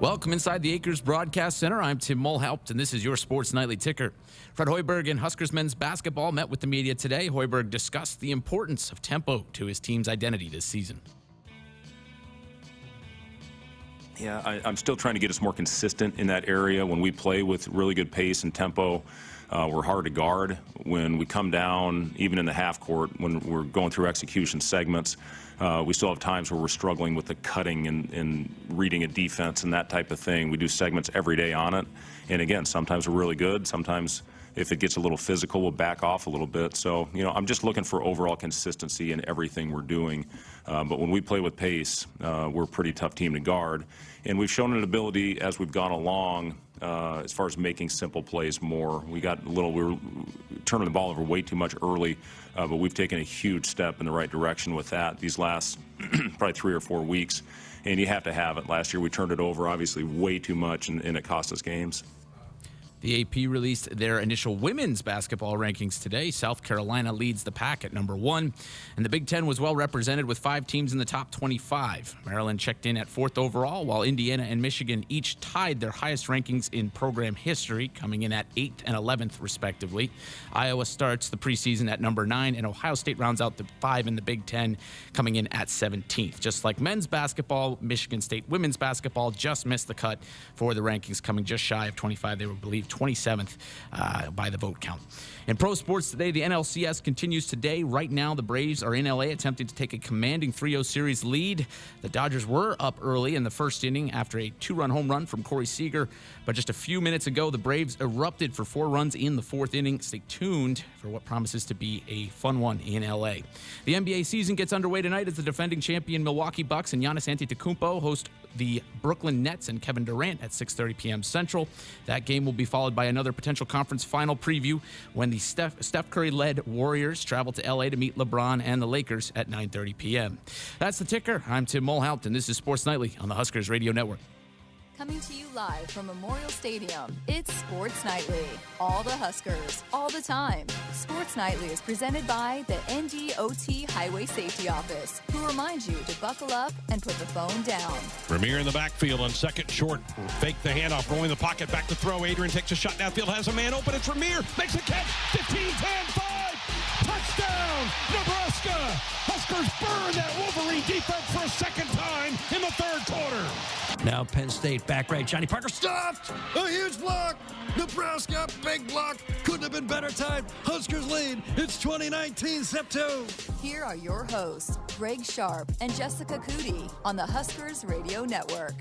Welcome inside the Acres Broadcast Center. I'm Tim Mulhaupt, and this is your Sports Nightly Ticker. Fred Hoiberg and Huskers men's basketball met with the media today. Hoiberg discussed the importance of tempo to his team's identity this season. Yeah, I'm still trying to get us more consistent in that area. When we play with really good pace and tempo, we're hard to guard. When we come down, even in the half court, when we're going through execution segments, we still have times where we're struggling with the cutting and reading a defense and that type of thing. We do segments every day on it. And again, sometimes we're really good. Sometimes if it gets a little physical, we'll back off a little bit. So, I'm just looking for overall consistency in everything we're doing. But when we play with pace, we're a pretty tough team to guard. And we've shown an ability as we've gone along as far as making simple plays more. We were turning the ball over way too much early, but we've taken a huge step in the right direction with that these last probably 3 or 4 weeks. And you have to have it. Last year we turned it over, obviously, way too much, and it cost us games. The AP released their initial women's basketball rankings today. South Carolina leads the pack at number 1, and the Big Ten was well represented with 5 teams in the top 25. Maryland checked in at 4th overall, while Indiana and Michigan each tied their highest rankings in program history, coming in at 8th and 11th, respectively. Iowa starts the preseason at number 9, and Ohio State rounds out the 5 in the Big Ten, coming in at 17th. Just like men's basketball, Michigan State women's basketball just missed the cut for the rankings, coming just shy of 25. They were believed 27th by the vote count. In pro sports today, the NLCS continues today. Right now, the Braves are in LA attempting to take a commanding 3-0 series lead. The Dodgers were up early in the first inning after a 2-run home run from Corey Seager, but just a few minutes ago, the Braves erupted for 4 runs in the 4th inning. Stay tuned for what promises to be a fun one in LA. The NBA season gets underway tonight as the defending champion Milwaukee Bucks and Giannis Antetokounmpo host the Brooklyn Nets and Kevin Durant at 6:30 p.m. Central. That game will be followed by another potential conference final preview when the Steph Curry-led Warriors travel to L.A. to meet LeBron and the Lakers at 9:30 p.m. That's the ticker. I'm Tim Mulhaupt, and this is Sports Nightly on the Huskers Radio Network. Coming to you live from Memorial Stadium, it's Sports Nightly. All the Huskers, all the time. Sports Nightly is presented by the NDOT Highway Safety Office, who reminds you to buckle up and put the phone down. Vermeer in the backfield on second short. Fake the handoff, rolling the pocket, back to throw. Adrian takes a shot downfield, has a man open. It's Vermeer, makes a catch. 15, 10, 5. Touchdown, Nebraska. Huskers burn that Wolverine defense for a second time in the 3rd quarter. Now Penn State back right. Johnny Parker stuffed. A huge block. Nebraska, big block. Couldn't have been better timed. Huskers lead. It's 2019, Sep 2. Here are your hosts, Greg Sharpe and Jessica Coody on the Huskers Radio Network.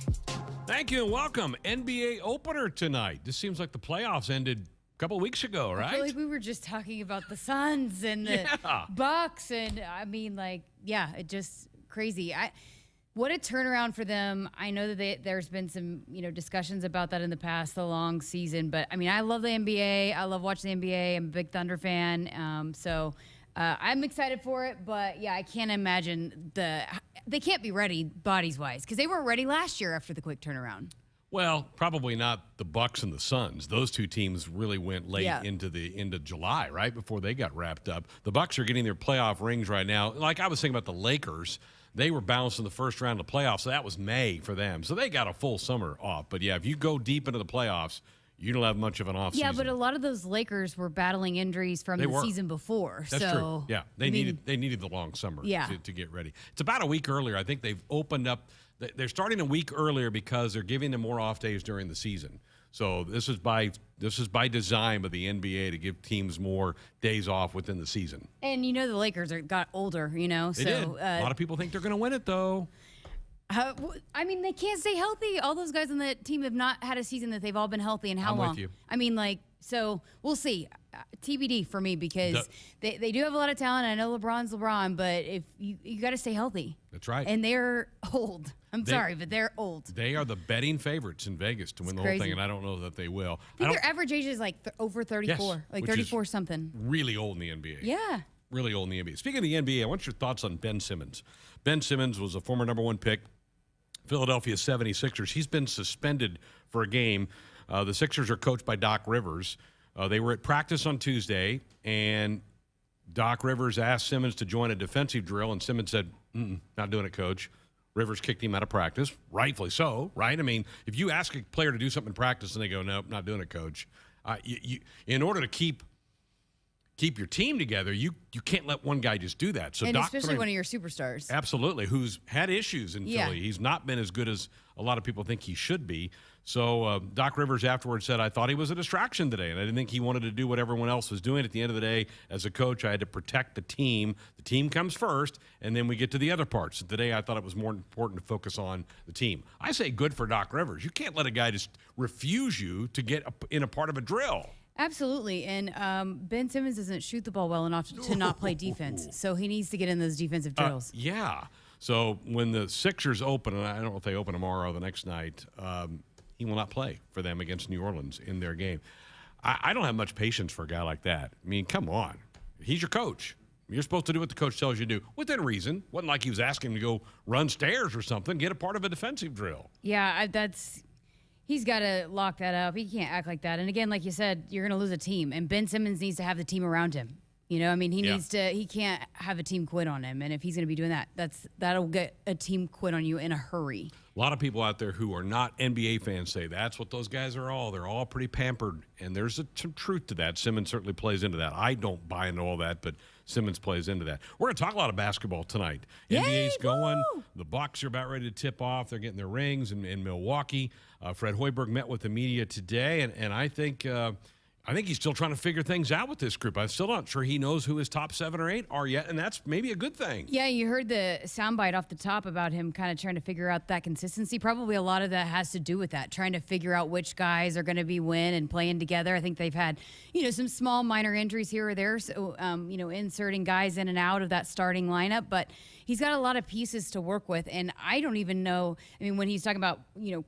Thank you and welcome. NBA opener tonight. This seems like the playoffs ended a couple weeks ago, right? I feel like we were just talking about the Suns and the Bucks, and it just crazy. What a turnaround for them. I know that there's been some, discussions about that in the past, the long season. But, I love the NBA. I love watching the NBA. I'm a big Thunder fan. So I'm excited for it. But, yeah, I can't imagine they can't be ready bodies-wise because they weren't ready last year after the quick turnaround. Well, probably not the Bucks and the Suns. Those two teams really went late into July, right, before they got wrapped up. The Bucks are getting their playoff rings right now. Like I was thinking about the Lakers. They were bounced in the first round of the playoffs, so that was May for them. So they got a full summer off. But, yeah, if you go deep into the playoffs, you don't have much of an offseason. Yeah, but a lot of those Lakers were battling injuries from the season before. That's true. Yeah, they needed the long summer to get ready. It's about a week earlier. I think they've opened up. They're starting a week earlier because they're giving them more off days during the season. So this is by design by the NBA to give teams more days off within the season. And the Lakers got older, They did. A lot of people think they're going to win it, though. They can't stay healthy. All those guys on the team have not had a season that they've all been healthy. And how long? I'm with you. So we'll see. TBD for me because they do have a lot of talent. I know LeBron's LeBron, but if you got to stay healthy. That's right. And they're old. I'm sorry, but they're old. They are the betting favorites in Vegas to win the whole thing, and I don't know that they will. I think their average age is over 34, like 34 something. Really old in the NBA. Yeah. Really old in the NBA. Speaking of the NBA, I want your thoughts on Ben Simmons. Ben Simmons was a former #1 pick, Philadelphia 76ers. He's been suspended for a game. The Sixers are coached by Doc Rivers. They were at practice on Tuesday, and Doc Rivers asked Simmons to join a defensive drill, and Simmons said, not doing it, coach. Rivers kicked him out of practice, rightfully so, right? I mean, if you ask a player to do something in practice and they go, nope, not doing it, coach, in order to keep your team together, you can't let one guy just do that. So and Doc especially one of your superstars. Absolutely, who's had issues in Philly. He's not been as good as a lot of people think he should be. So Doc Rivers afterwards said, I thought he was a distraction today, and I didn't think he wanted to do what everyone else was doing. At the end of the day, as a coach, I had to protect the team. The team comes first, and then we get to the other parts. Today, I thought it was more important to focus on the team. I say good for Doc Rivers. You can't let a guy just refuse you to get in a part of a drill. Absolutely. And Ben Simmons doesn't shoot the ball well enough to not play defense. So he needs to get in those defensive drills. Yeah. So when the Sixers open, and I don't know if they open tomorrow or the next night, he will not play for them against New Orleans in their game. I don't have much patience for a guy like that. I mean, come on. He's your coach. You're supposed to do what the coach tells you to do, within reason. Wasn't like he was asking him to go run stairs or something, get a part of a defensive drill. Yeah, he's got to lock that up. He can't act like that. And again, like you said, you're going to lose a team. And Ben Simmons needs to have the team around him. You know, I mean, he can't have a team quit on him. And if he's going to be doing that, that'll get a team quit on you in a hurry. A lot of people out there who are not NBA fans say that's what those guys are all. They're all pretty pampered. And there's some truth to that. Simmons certainly plays into that. I don't buy into all that, but Simmons plays into that. We're going to talk a lot of basketball tonight. Yay, NBA's going. woo! The Bucks are about ready to tip off. They're getting their rings in Milwaukee. Fred Hoiberg met with the media today, and I think he's still trying to figure things out with this group. I'm still not sure he knows who his top 7 or 8 are yet, and that's maybe a good thing. Yeah, you heard the soundbite off the top about him kind of trying to figure out that consistency. Probably a lot of that has to do with that, trying to figure out which guys are going to be when and playing together. I think they've had, some small minor injuries here or there, so, inserting guys in and out of that starting lineup. But he's got a lot of pieces to work with, and I don't even know. I mean, when he's talking about,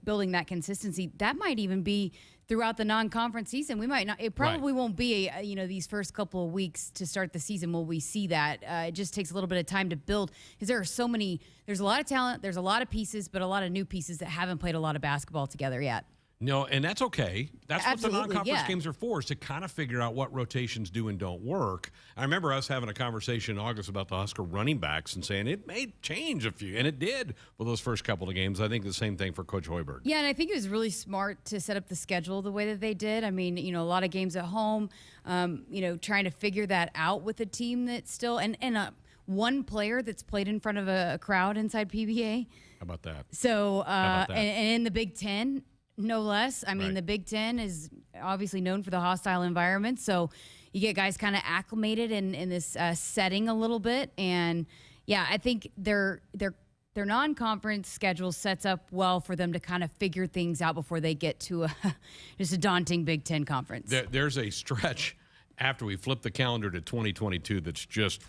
building that consistency, that might even be throughout the non-conference season. We might not. It probably won't be, these first couple of weeks to start the season will we see that. It just takes a little bit of time to build because there are so many. There's a lot of talent. There's a lot of pieces, but a lot of new pieces that haven't played a lot of basketball together yet. No, and that's okay. That's Absolutely, what the non-conference games are for, is to kind of figure out what rotations do and don't work. I remember us having a conversation in August about the Husker running backs and saying it may change a few, and it did for those first couple of games. I think the same thing for Coach Hoiberg. Yeah, and I think it was really smart to set up the schedule the way that they did. I mean, a lot of games at home, trying to figure that out with a team that's still and one player that's played in front of a crowd inside PBA. How about that? So, and in the Big Ten, no less. I mean, Right. The Big Ten is obviously known for the hostile environment, so you get guys kind of acclimated in this setting a little bit. And yeah, I think their non-conference schedule sets up well for them to kind of figure things out before they get to just a daunting Big Ten conference. There's a stretch after we flip the calendar to 2022 that's just,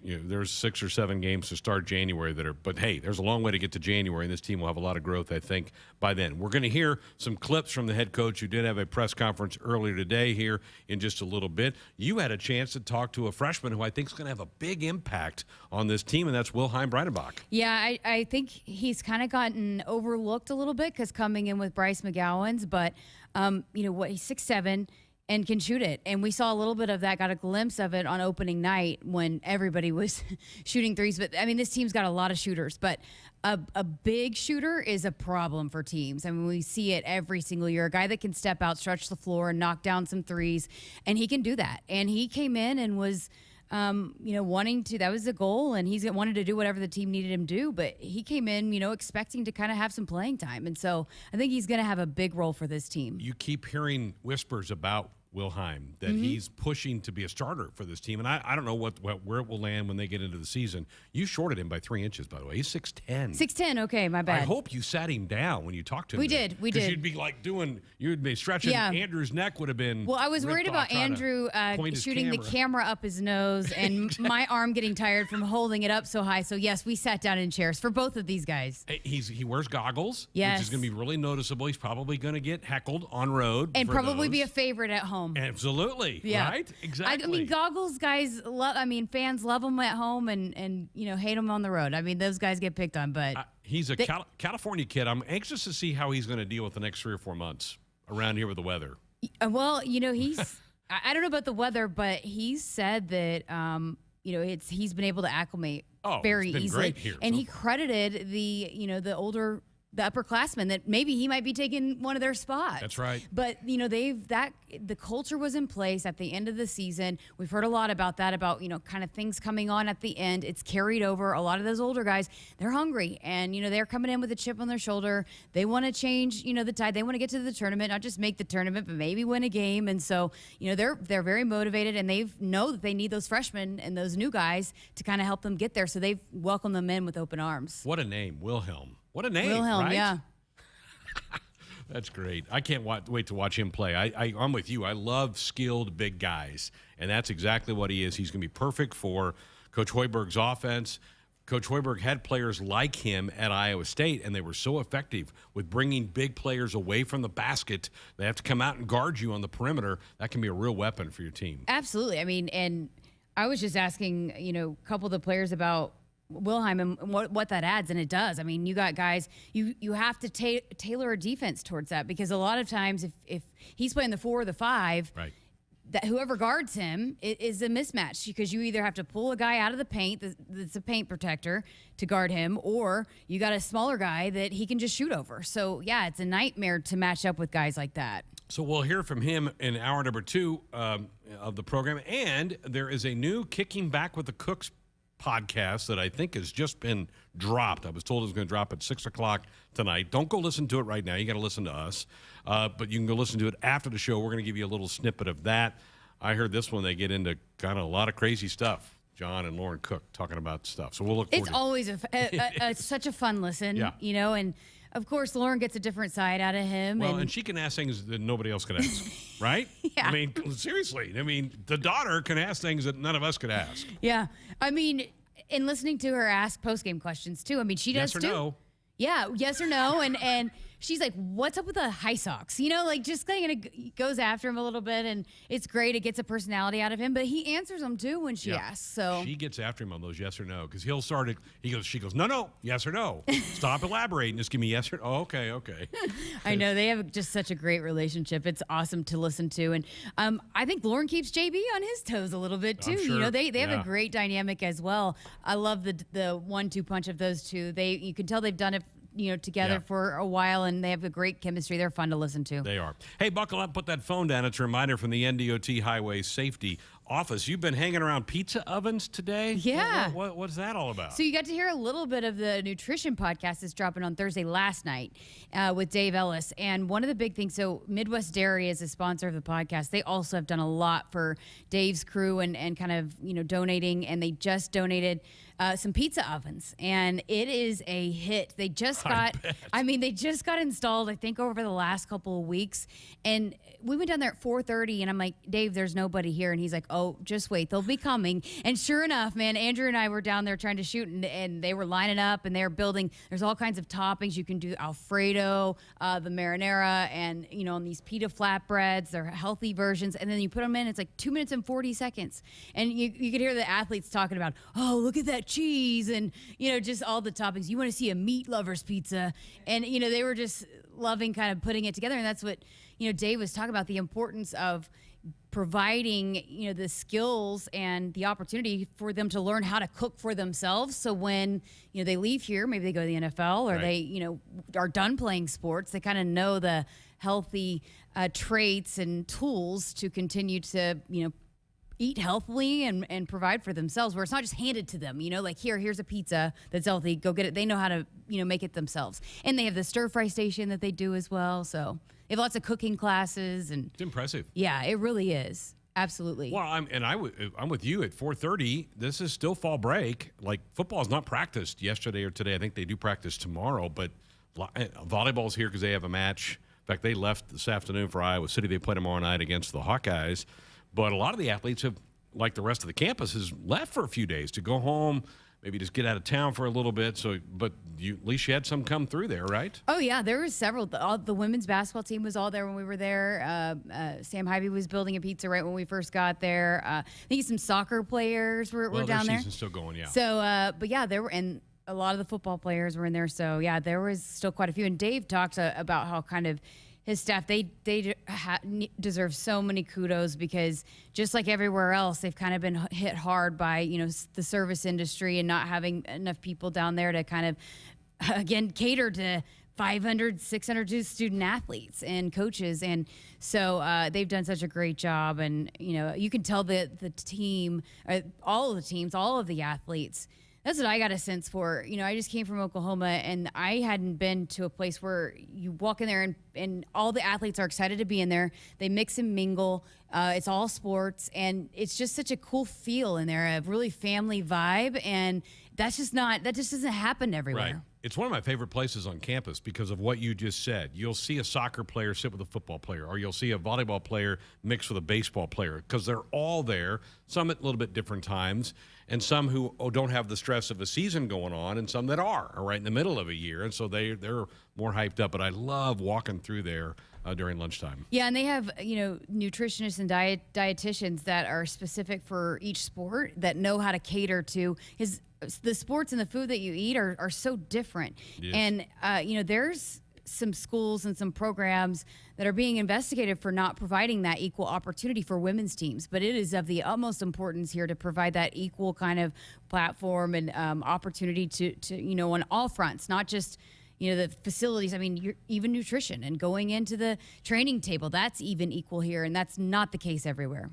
there's 6 or 7 games to start January but hey, there's a long way to get to January, and this team will have a lot of growth, I think, by then. We're going to hear some clips from the head coach who did have a press conference earlier today here in just a little bit. You had a chance to talk to a freshman who I think is going to have a big impact on this team, and that's Wilheim Breitenbach. Yeah, I think he's kind of gotten overlooked a little bit because coming in with Bryce McGowan's, but, he's 6'7", and can shoot it. And we saw a little bit of that, got a glimpse of it on opening night when everybody was shooting threes. But, I mean, this team's got a lot of shooters. But a big shooter is a problem for teams. I mean, we see it every single year. A guy that can step out, stretch the floor, and knock down some threes. And he can do that. And he came in and was wanting to, that was the goal, and he's wanted to do whatever the team needed him to do, but he came in, expecting to kind of have some playing time. And so I think he's going to have a big role for this team. You keep hearing whispers about Wilheim that he's pushing to be a starter for this team, and I don't know where it will land when they get into the season. You shorted him by 3 inches, by the way. He's 6'10". 6'10", okay, my bad. I hope you sat him down when you talked to him. We did. Because you'd be like you'd be stretching. Yeah. Andrew's neck would have been. Well, I was worried about Andrew shooting the camera up his nose and my arm getting tired from holding it up so high. So yes, we sat down in chairs for both of these guys. He wears goggles, yes, which is going to be really noticeable. He's probably going to get heckled on road. And probably be a favorite at home. Absolutely. Yeah. Right? Exactly. I mean, goggles guys fans love them at home and hate them on the road. I mean, those guys get picked on, but he's a California kid. I'm anxious to see how he's going to deal with the next 3 or 4 months around here with the weather. Well, he's I don't know about the weather, but he said that he's been able to acclimate very it's been easily. great here and so he far. credited the upperclassmen that maybe he might be taking one of their spots. That's right. But the culture was in place at the end of the season. We've heard a lot about that, about kind of things coming on at the end. It's carried over. A lot of those older guys, they're hungry, and they're coming in with a chip on their shoulder. They want to change the tide. They want to get to the tournament, not just make the tournament, but maybe win a game. And so they're very motivated, and they know that they need those freshmen and those new guys to kind of help them get there. So they've welcomed them in with open arms. What a name, Wilhelm. What a name, Wilhelm, right? yeah. That's great. I can't wait to watch him play. I'm with you. I love skilled big guys, and that's exactly what he is. He's going to be perfect for Coach Hoiberg's offense. Coach Hoiberg had players like him at Iowa State, and they were so effective with bringing big players away from the basket. They have to come out and guard you on the perimeter. That can be a real weapon for your team. Absolutely. I mean, and I was just asking, a couple of the players about Wilheim and what that adds, and it does. I mean, you got guys, you have to tailor a defense towards that, because a lot of times if he's playing the 4 or the 5, right, that whoever guards him is a mismatch, because you either have to pull a guy out of the paint that's a paint protector to guard him, or you got a smaller guy that he can just shoot over. So, yeah, it's a nightmare to match up with guys like that. So we'll hear from him in hour number 2 of the program, and there is a new Kicking Back with the Cooks podcast that I think has just been dropped. I was told it was going to drop at 6 o'clock tonight. Don't go listen to it right now. You got to listen to us. But you can go listen to it after the show. We're going to give you a little snippet of that. I heard this one, they get into kind of a lot of crazy stuff. John and Lauren Cook talking about stuff. So we'll look forward to it. It's always such a fun listen, and of course, Lauren gets a different side out of him. Well, and she can ask things that nobody else can ask, right? Yeah. I mean, seriously. I mean, the daughter can ask things that none of us could ask. Yeah. I mean, in listening to her ask post-game questions, too, I mean, she does, yes or too. No. Yeah, yes or no. And she's like, what's up with the high socks? Just kind of goes after him a little bit, and it's great. It gets a personality out of him, but he answers them, too, when she asks. So she gets after him on those yes or no, because she goes, no, yes or no. Stop elaborating. Just give me yes or no. Oh, okay. I know. They have just such a great relationship. It's awesome to listen to. And I think Lauren keeps JB on his toes a little bit, too. I'm sure. They have a great dynamic as well. I love the 1-2 punch of those two. You can tell they've done it together for a while, and they have a great chemistry. They're fun to listen to. They are. Hey, buckle up, put that phone down. It's a reminder from the NDOT Highway Safety Office. You've been hanging around pizza ovens today? Yeah. What's that all about? So you got to hear a little bit of the nutrition podcast that's dropping on Thursday last night with Dave Ellis. And one of the big things, so Midwest Dairy is a sponsor of the podcast. They also have done a lot for Dave's crew and kind of, donating. And they just donated some pizza ovens, and it is a hit. They just got installed, I think, over the last couple of weeks. And we went down there at 4:30, and I'm like, Dave, there's nobody here. And he's like, oh, just wait, they'll be coming. And sure enough, man, Andrew and I were down there trying to shoot, and they were lining up, and they're building. There's all kinds of toppings. You can do Alfredo, the marinara, and, on these pita flatbreads. They're healthy versions. And then you put them in, it's like 2 minutes and 40 seconds. And you could hear the athletes talking about, oh, look at that cheese, and just all the toppings. You want to see a meat lover's pizza, and they were just loving kind of putting it together. And that's what Dave was talking about, the importance of providing the skills and the opportunity for them to learn how to cook for themselves, so when they leave here, maybe they go to the NFL, or they are done playing sports, they kind of know the healthy traits and tools to continue to eat healthily and provide for themselves, where it's not just handed to them, like here's a pizza that's healthy, go get it. They know how to, make it themselves. And they have the stir fry station that they do as well. So they have lots of cooking classes, and it's impressive. Yeah, it really is. Absolutely. Well, I'm with you at 4:30. This is still fall break. Like, football is not practiced yesterday or today. I think they do practice tomorrow, but volleyball's here because they have a match. In fact, they left this afternoon for Iowa City. They play tomorrow night against the Hawkeyes. But a lot of the athletes have, like the rest of the campus, has left for a few days to go home, maybe just get out of town for a little bit. So, but at least you had some come through there, right? Oh, yeah. There was several. The women's basketball team was all there when we were there. Sam Hybe was building a pizza right when we first got there. I think some soccer players were down there. Their season's still going, yeah. So, but yeah, there were, and a lot of the football players were in there. So, yeah, there was still quite a few. And Dave talked about how kind of his staff, they deserve so many kudos, because just like everywhere else, they've kind of been hit hard by, the service industry and not having enough people down there to kind of, again, cater to 500, 600 student athletes and coaches. And so they've done such a great job. And, you can tell the team, all of the teams, all of the athletes, that's what I got a sense for. I just came from Oklahoma, and I hadn't been to a place where you walk in there and all the athletes are excited to be in there. They mix and mingle. It's all sports, and it's just such a cool feel in there, a really family vibe. And that just doesn't happen everywhere. Right. It's one of my favorite places on campus because of what you just said. You'll see a soccer player sit with a football player, or you'll see a volleyball player mix with a baseball player, because they're all there, some at a little bit different times, and some who don't have the stress of a season going on, and some that are right in the middle of a year, and so they're more hyped up. But I love walking through there during lunchtime. Yeah, and they have, nutritionists and dietitians that are specific for each sport, that know how to cater to the sports, and the food that you eat are so different. Yes. And, there's some schools and some programs that are being investigated for not providing that equal opportunity for women's teams. But it is of the utmost importance here to provide that equal kind of platform and opportunity to on all fronts, not just, the facilities. I mean, even nutrition and going into the training table, that's even equal here. And that's not the case everywhere.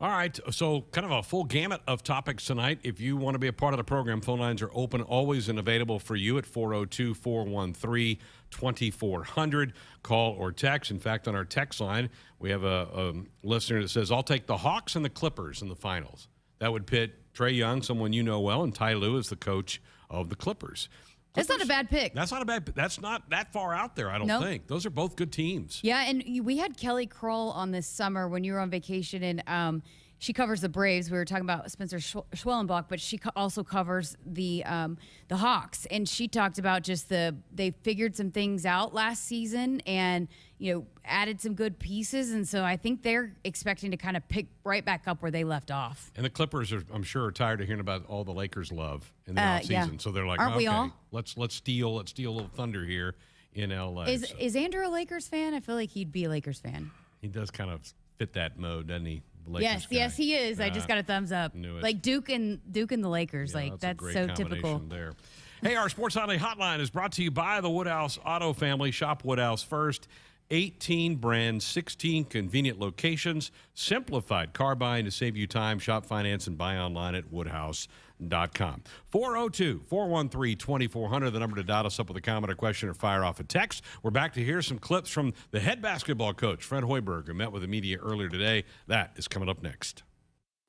All right, so kind of a full gamut of topics tonight. If you want to be a part of the program, phone lines are open, always and available for you at 402-413-2400. Call or text. In fact, on our text line, we have a listener that says, I'll take the Hawks and the Clippers in the finals. That would pit Trae Young, someone you know well, and Ty Lue is the coach of the Clippers. That's not a bad pick. That's not that far out there, I don't think. Those are both good teams. Yeah, and we had Kelly Kroll on this summer when you were on vacation, and she covers the Braves. We were talking about Spencer Schwellenbach, but she also covers the Hawks. And she talked about just they figured some things out last season and, added some good pieces. And so I think they're expecting to kind of pick right back up where they left off. And the Clippers, I'm sure, are tired of hearing about all the Lakers love in the offseason. Yeah. So they're like, aren't we all? Let's steal a little thunder here in LA. Is Andrew a Lakers fan? I feel like he'd be a Lakers fan. He does kind of fit that mode, doesn't he? Yes, he is. I just got a thumbs up. Like Duke and the Lakers. Yeah, that's so typical. There. Hey, our Sports Nightly Hotline is brought to you by the Woodhouse Auto Family. Shop Woodhouse first. 18 brands, 16 convenient locations, simplified car buying to save you time. Shop, finance, and buy online at woodhouse.com. 402-413-2400, the number to dot us up with a comment or question or fire off a text. We're back to hear some clips from the head basketball coach, Fred Hoiberg, who met with the media earlier today. That is coming up next.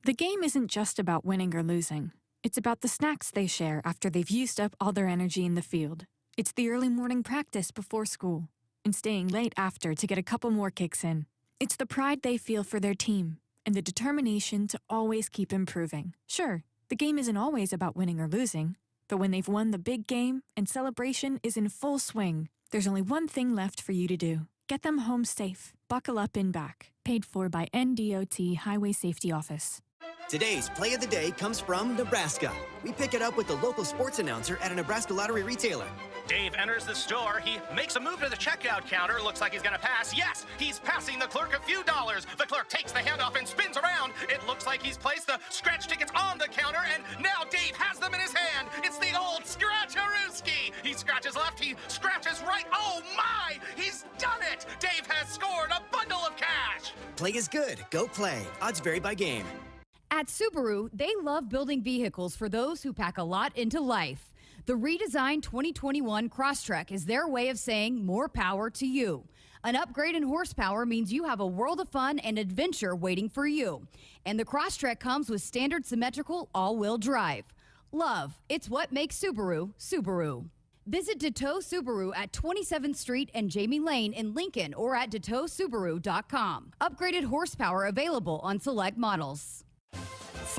The game isn't just about winning or losing. It's about the snacks they share after they've used up all their energy in the field. It's the early morning practice before school and staying late after to get a couple more kicks in. It's the pride they feel for their team and the determination to always keep improving. Sure, the game isn't always about winning or losing, but when they've won the big game and celebration is in full swing, there's only one thing left for you to do. Get them home safe. Buckle up and back. Paid for by NDOT Highway Safety Office. Today's play of the day comes from Nebraska. We pick it up with the local sports announcer at a Nebraska lottery retailer. Dave enters the store. He makes a move to the checkout counter. Looks like he's going to pass. Yes, he's passing the clerk a few dollars. The clerk takes the handoff and spins around. It looks like he's placed the scratch tickets on the counter, and now Dave has them in his hand. It's the old Scratch-a-rooski. He scratches left. He scratches right. Oh, my! He's done it! Dave has scored a bundle of cash. Play is good. Go play. Odds vary by game. At Subaru, they love building vehicles for those who pack a lot into life. The redesigned 2021 Crosstrek is their way of saying more power to you. An upgrade in horsepower means you have a world of fun and adventure waiting for you. And the Crosstrek comes with standard symmetrical all-wheel drive. Love, it's what makes Subaru, Subaru. Visit DeToe Subaru at 27th Street and Jamie Lane in Lincoln or at DeToeSubaru.com. Upgraded horsepower available on select models.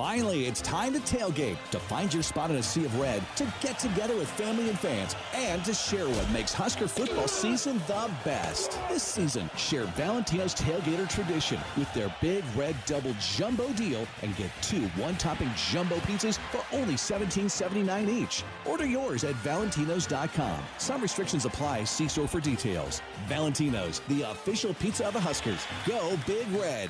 Finally, it's time to tailgate, to find your spot in a sea of red, to get together with family and fans, and to share what makes Husker football season the best. This season, share Valentino's Tailgater tradition with their Big Red Double Jumbo deal and get 2 one-topping jumbo pizzas for only $17.79 each. Order yours at valentinos.com. Some restrictions apply. See store for details. Valentino's, the official pizza of the Huskers. Go Big Red.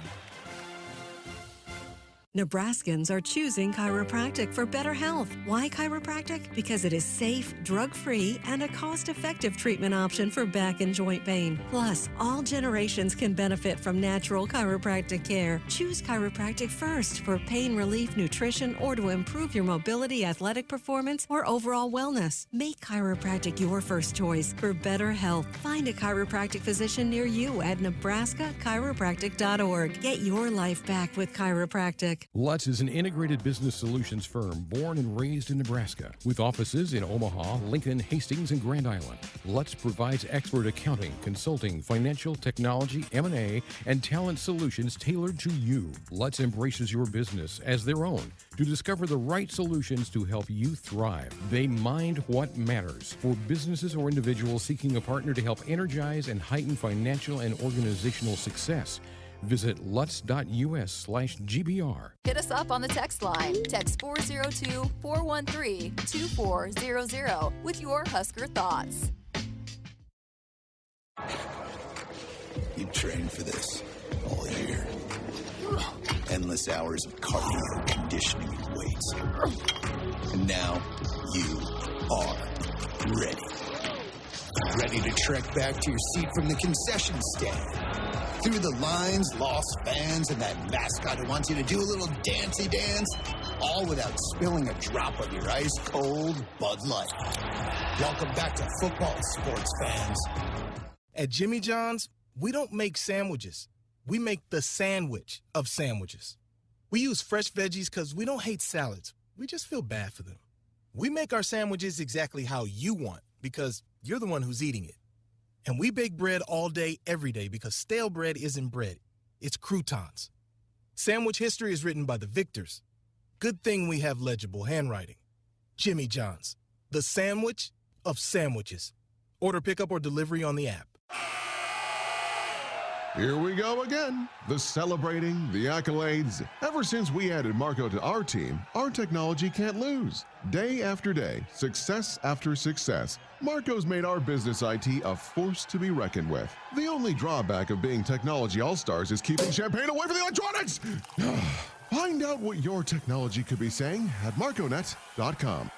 Nebraskans are choosing chiropractic for better health. Why chiropractic? Because it is safe, drug-free, and a cost-effective treatment option for back and joint pain. Plus, all generations can benefit from natural chiropractic care. Choose chiropractic first for pain relief, nutrition, or to improve your mobility, athletic performance, or overall wellness. Make chiropractic your first choice for better health. Find a chiropractic physician near you at nebraska-chiropractic.org. Get your life back with chiropractic. Lutz is an integrated business solutions firm born and raised in Nebraska with offices in Omaha, Lincoln, Hastings, and Grand Island. Lutz provides expert accounting, consulting, financial, technology, M&A, and talent solutions tailored to you. Lutz embraces your business as their own to discover the right solutions to help you thrive. They mind what matters for businesses or individuals seeking a partner to help energize and heighten financial and organizational success. Visit lutz.us/GBR. Hit us up on the text line. Text 402-413-2400 with your Husker thoughts. You trained for this all year. Endless hours of cardio, conditioning, and weights. And now you are ready. Ready to trek back to your seat from the concession stand. Through the lines, lost fans, and that mascot who wants you to do a little dancey dance, all without spilling a drop of your ice-cold Bud Light. Welcome back to football, sports fans. At Jimmy John's, we don't make sandwiches. We make the sandwich of sandwiches. We use fresh veggies because we don't hate salads. We just feel bad for them. We make our sandwiches exactly how you want because you're the one who's eating it. And we bake bread all day, every day, because stale bread isn't bread. It's croutons. Sandwich history is written by the victors. Good thing we have legible handwriting. Jimmy John's, the sandwich of sandwiches. Order pickup or delivery on the app. Here we go again. The celebrating, the accolades. Ever since we added Marco to our team, our technology can't lose. Day after day, success after success, Marco's made our business IT a force to be reckoned with. The only drawback of being technology all-stars is keeping champagne away from the electronics. Find out what your technology could be saying at marconet.com.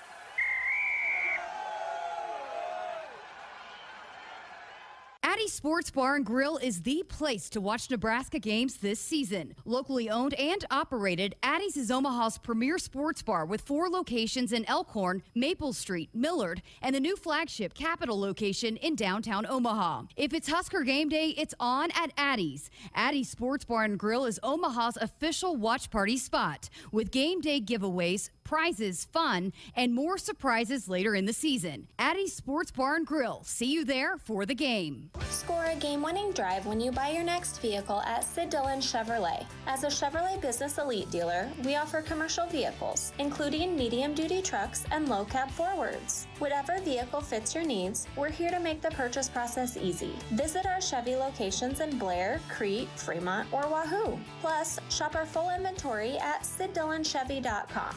Addie's Sports Bar and Grill is the place to watch Nebraska games this season. Locally owned and operated, Addie's is Omaha's premier sports bar with 4 locations in Elkhorn, Maple Street, Millard, and the new flagship Capitol location in downtown Omaha. If it's Husker game day, it's on at Addie's. Addie's Sports Bar and Grill is Omaha's official watch party spot with game day giveaways, prizes, fun, and more surprises later in the season. Addie's Sports Bar and Grill. See you there for the game. Score a game-winning drive when you buy your next vehicle at Sid Dillon Chevrolet. As a Chevrolet Business Elite dealer, we offer commercial vehicles, including medium-duty trucks and low-cab forwards. Whatever vehicle fits your needs, we're here to make the purchase process easy. Visit our Chevy locations in Blair, Crete, Fremont, or Wahoo. Plus, shop our full inventory at SidDillonChevy.com.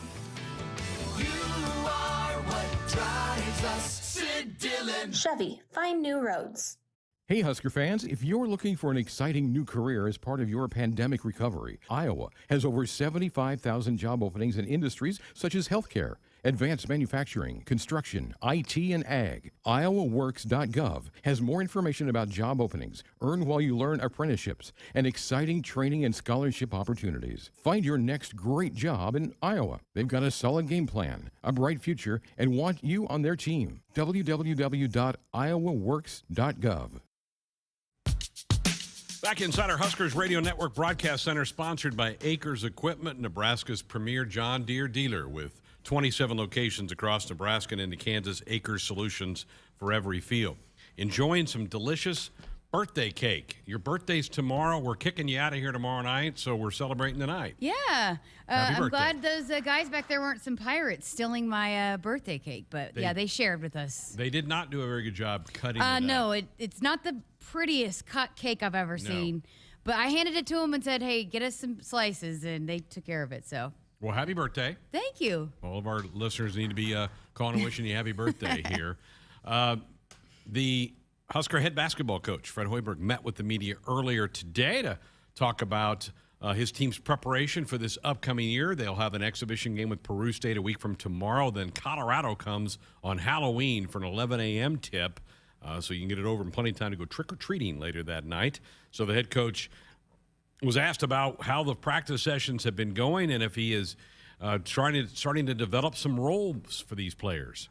You are what drives us, Sid Dillon. Chevy, find new roads. Hey, Husker fans, if you're looking for an exciting new career as part of your pandemic recovery, Iowa has over 75,000 job openings in industries such as healthcare, advanced manufacturing, construction, IT, and ag. IowaWorks.gov has more information about job openings, earn while you learn apprenticeships, and exciting training and scholarship opportunities. Find your next great job in Iowa. They've got a solid game plan, a bright future, and want you on their team. www.iowaworks.gov. Back inside our Huskers Radio Network Broadcast Center, sponsored by Acres Equipment, Nebraska's premier John Deere dealer with 27 locations across Nebraska and into Kansas. Acres Solutions for every field. Enjoying some delicious birthday cake. Your birthday's tomorrow. We're kicking you out of here tomorrow night, so we're celebrating tonight. Yeah. Happy I'm birthday. glad those guys back there weren't some pirates stealing my birthday cake, but they shared with us. They did not do a very good job cutting it No, up. it's not the prettiest cut cake I've ever seen, but I handed it to them and said, hey, get us some slices, and they took care of it, so. Well, happy birthday. Thank you. All of our listeners need to be calling and wishing you happy birthday here. The Husker head basketball coach, Fred Hoiberg, met with the media earlier today to talk about his team's preparation for this upcoming year. They'll have an exhibition game with Peru State a week from tomorrow. Then Colorado comes on Halloween for an 11 a.m. tip, so you can get it over in plenty of time to go trick-or-treating later that night. So the head coach was asked about how the practice sessions have been going and if he is starting to develop some roles for these players.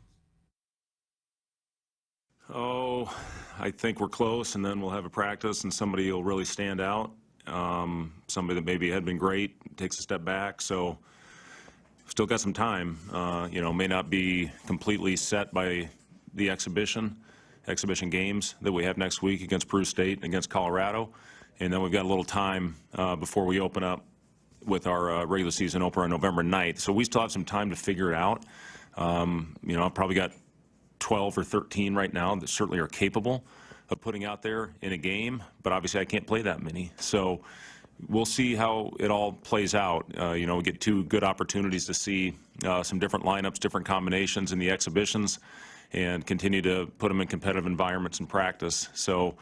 Oh, I think we're close, and then we'll have a practice, and somebody will really stand out. Somebody that maybe had been great takes a step back. So still got some time. May not be completely set by the exhibition games that we have next week against Peru State and against Colorado. And then we've got a little time before we open up with our regular season opener on November 9th. So we still have some time to figure it out. I've probably got 12 or 13 right now that certainly are capable of putting out there in a game, but obviously I can't play that many. So we'll see how it all plays out. We get two good opportunities to see some different lineups, different combinations in the exhibitions, and continue to put them in competitive environments in practice. So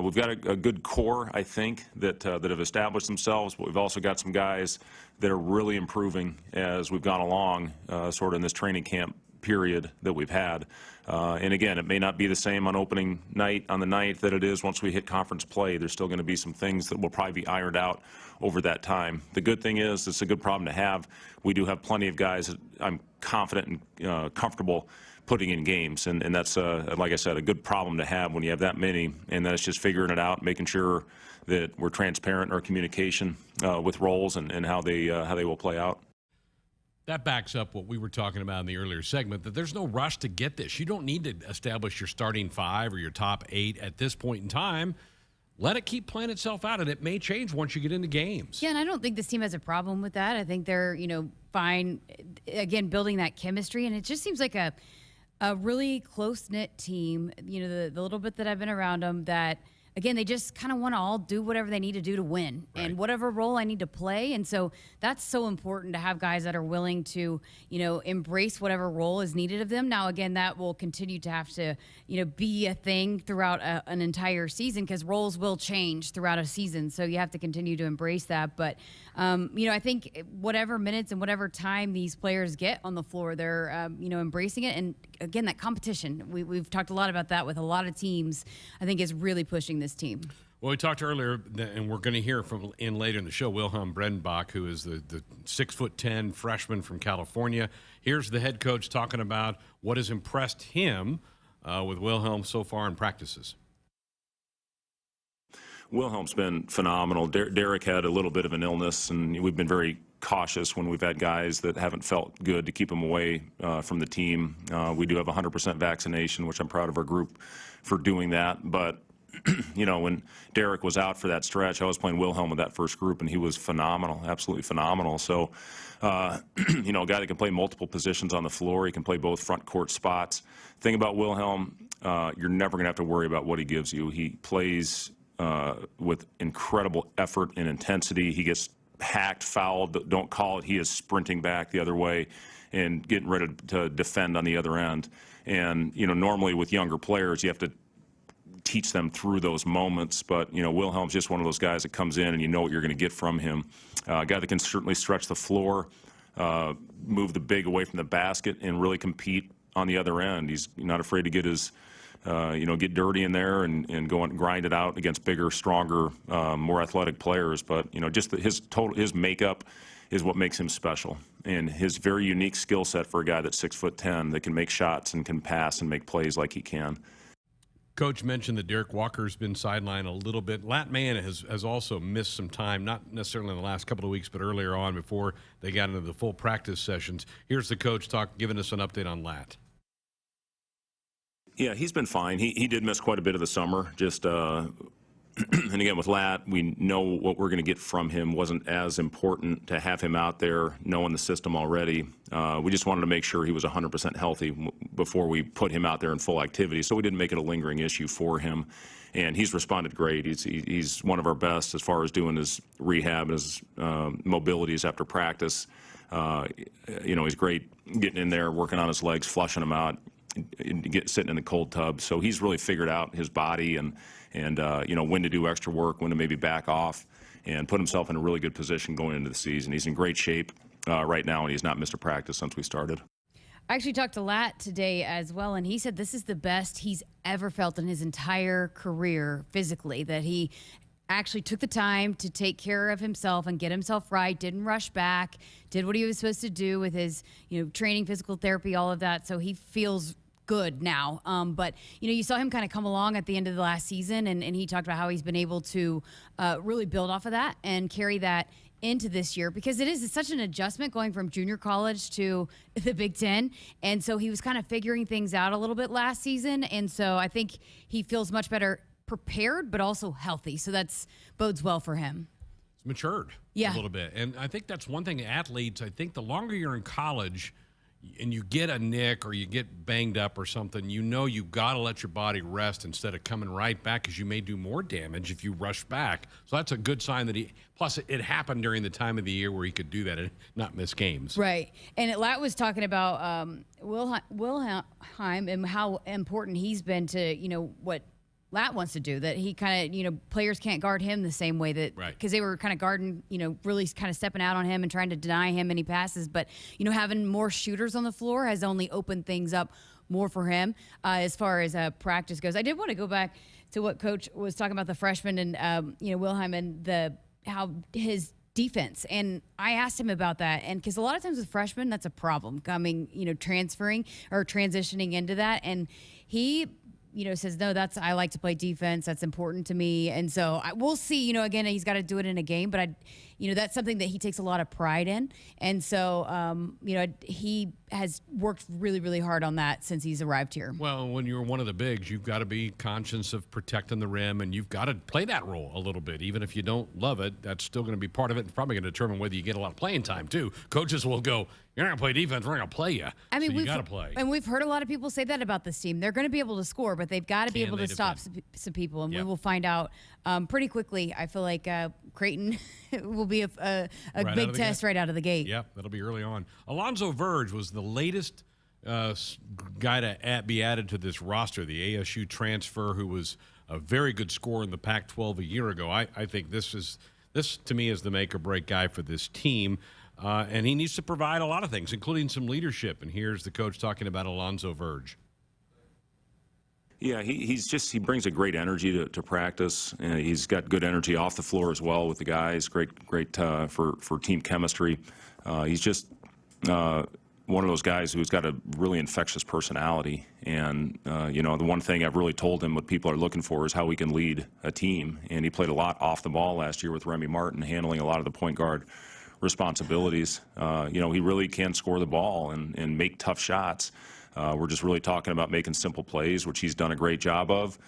we've got a good core, I think, that have established themselves, but we've also got some guys that are really improving as we've gone along sort of in this training camp period that we've had. And again, it may not be the same on opening night on the 9th that it is once we hit conference play. There's still going to be some things that will probably be ironed out over that time. The good thing is it's a good problem to have. We do have plenty of guys that I'm confident and comfortable putting in games. And that's, like I said, a good problem to have when you have that many. And then it's just figuring it out, making sure that we're transparent in our communication with roles and how they will play out. That backs up what we were talking about in the earlier segment, that there's no rush to get this. You don't need to establish your starting 5 or your top 8 at this point in time. Let it keep playing itself out, and it may change once you get into games. Yeah, and I don't think this team has a problem with that. I think they're, fine, again, building that chemistry, and it just seems like a really close-knit team, the little bit that I've been around them, that – again, they just kind of want to all do whatever they need to do to win and whatever role I need to play. And so that's so important to have guys that are willing to, embrace whatever role is needed of them. Now, again, that will continue to have to, be a thing throughout an entire season because roles will change throughout a season. So you have to continue to embrace that. But, I think whatever minutes and whatever time these players get on the floor, they're, embracing it. And again, that competition, we've talked a lot about that with a lot of teams, I think is really pushing this team. Well, we talked earlier, and we're going to hear from later in the show, Wilheim Breitenbach, who is the 6'10" freshman from California. Here's the head coach talking about what has impressed him with Wilhelm so far in practices. Wilhelm's been phenomenal. Derek had a little bit of an illness, and we've been very cautious when we've had guys that haven't felt good to keep them away from the team. We do have 100% vaccination, which I'm proud of our group for doing that. But, when Derek was out for that stretch, I was playing Wilhelm with that first group, and he was phenomenal, absolutely phenomenal. So, a guy that can play multiple positions on the floor. He can play both front court spots. Thing about Wilhelm, you're never going to have to worry about what he gives you. He plays with incredible effort and intensity. He gets hacked, fouled, don't call it. He is sprinting back the other way and getting ready to defend on the other end. And, normally with younger players, you have to teach them through those moments. But, Wilhelm's just one of those guys that comes in and you know what you're going to get from him. A guy that can certainly stretch the floor, move the big away from the basket, and really compete on the other end. He's not afraid to get his get dirty in there and go and grind it out against bigger, stronger, more athletic players. But, just his makeup is what makes him special. And his very unique skill set for a guy that's 6'10" that can make shots and can pass and make plays like he can. Coach mentioned that Derek Walker's been sidelined a little bit. Lat Mann has also missed some time, not necessarily in the last couple of weeks, but earlier on before they got into the full practice sessions. Here's the coach giving us an update on Lat. Yeah, he's been fine. He did miss quite a bit of the summer. Just and again, with Lat, we know what we're going to get from him. Wasn't as important to have him out there knowing the system already. We just wanted to make sure he was 100% healthy before we put him out there in full activity, so we didn't make it a lingering issue for him. And he's responded great. He's one of our best as far as doing his rehab and his mobilities after practice. He's great getting in there, working on his legs, flushing them out, sitting in the cold tub. So he's really figured out his body and when to do extra work, when to maybe back off, and put himself in a really good position going into the season. He's in great shape right now, and he's not missed a practice since we started. I actually talked to Lat today as well, and he said this is the best he's ever felt in his entire career physically, that he actually took the time to take care of himself and get himself right, didn't rush back, did what he was supposed to do with his, training, physical therapy, all of that. So he feels good now. But, you saw him kind of come along at the end of the last season, and he talked about how he's been able to really build off of that and carry that into this year, because it's such an adjustment going from junior college to the Big Ten. And so he was kind of figuring things out a little bit last season. And so I think he feels much better prepared, but also healthy. So that's bodes well for him. He's matured a little bit. And I think that's one thing athletes, I think the longer you're in college and you get a nick or you get banged up or something, you've got to let your body rest instead of coming right back, because you may do more damage if you rush back. So that's a good sign that plus it happened during the time of the year where he could do that and not miss games. Right. And Lat was talking about Wilheim and how important he's been to, what Lat wants to do, that he kind of, players can't guard him the same way that, because they were kind of guarding, really kind of stepping out on him and trying to deny him any passes. But, having more shooters on the floor has only opened things up more for him as far as practice goes. I did want to go back to what Coach was talking about, the freshman and, Wilheim, and how his defense. And I asked him about that. And because a lot of times with freshmen, that's a problem coming, transferring or transitioning into that. And he says, no, I like to play defense. That's important to me. And so we'll see, again, he's got to do it in a game, but that's something that he takes a lot of pride in. And so, he has worked really, really hard on that since he's arrived here. Well, when you're one of the bigs, you've got to be conscious of protecting the rim, and you've got to play that role a little bit. Even if you don't love it, that's still going to be part of it. It's probably going to determine whether you get a lot of playing time, too. Coaches will go, you're not going to play defense, we're going to play you. So you got to play. And we've heard a lot of people say that about this team. They're going to be able to score, but they've got to be able to stop some people, and we will find out pretty quickly. I feel like Creighton will be a big test right out of the gate. Yep, that'll be early on. Alonzo Verge was the latest guy to be added to this roster, the ASU transfer who was a very good scorer in the Pac-12 a year ago. I think this to me is the make or break guy for this team. And he needs to provide a lot of things, including some leadership. And here's the coach talking about Alonzo Verge. Yeah, he brings a great energy to practice. He's got good energy off the floor as well with the guys. Great for team chemistry. He's just one of those guys who's got a really infectious personality. And the one thing I've really told him what people are looking for is how we can lead a team. And he played a lot off the ball last year with Remy Martin, handling a lot of the point guard responsibilities. He really can score the ball and make tough shots. We're just really talking about making simple plays, which he's done a great job of.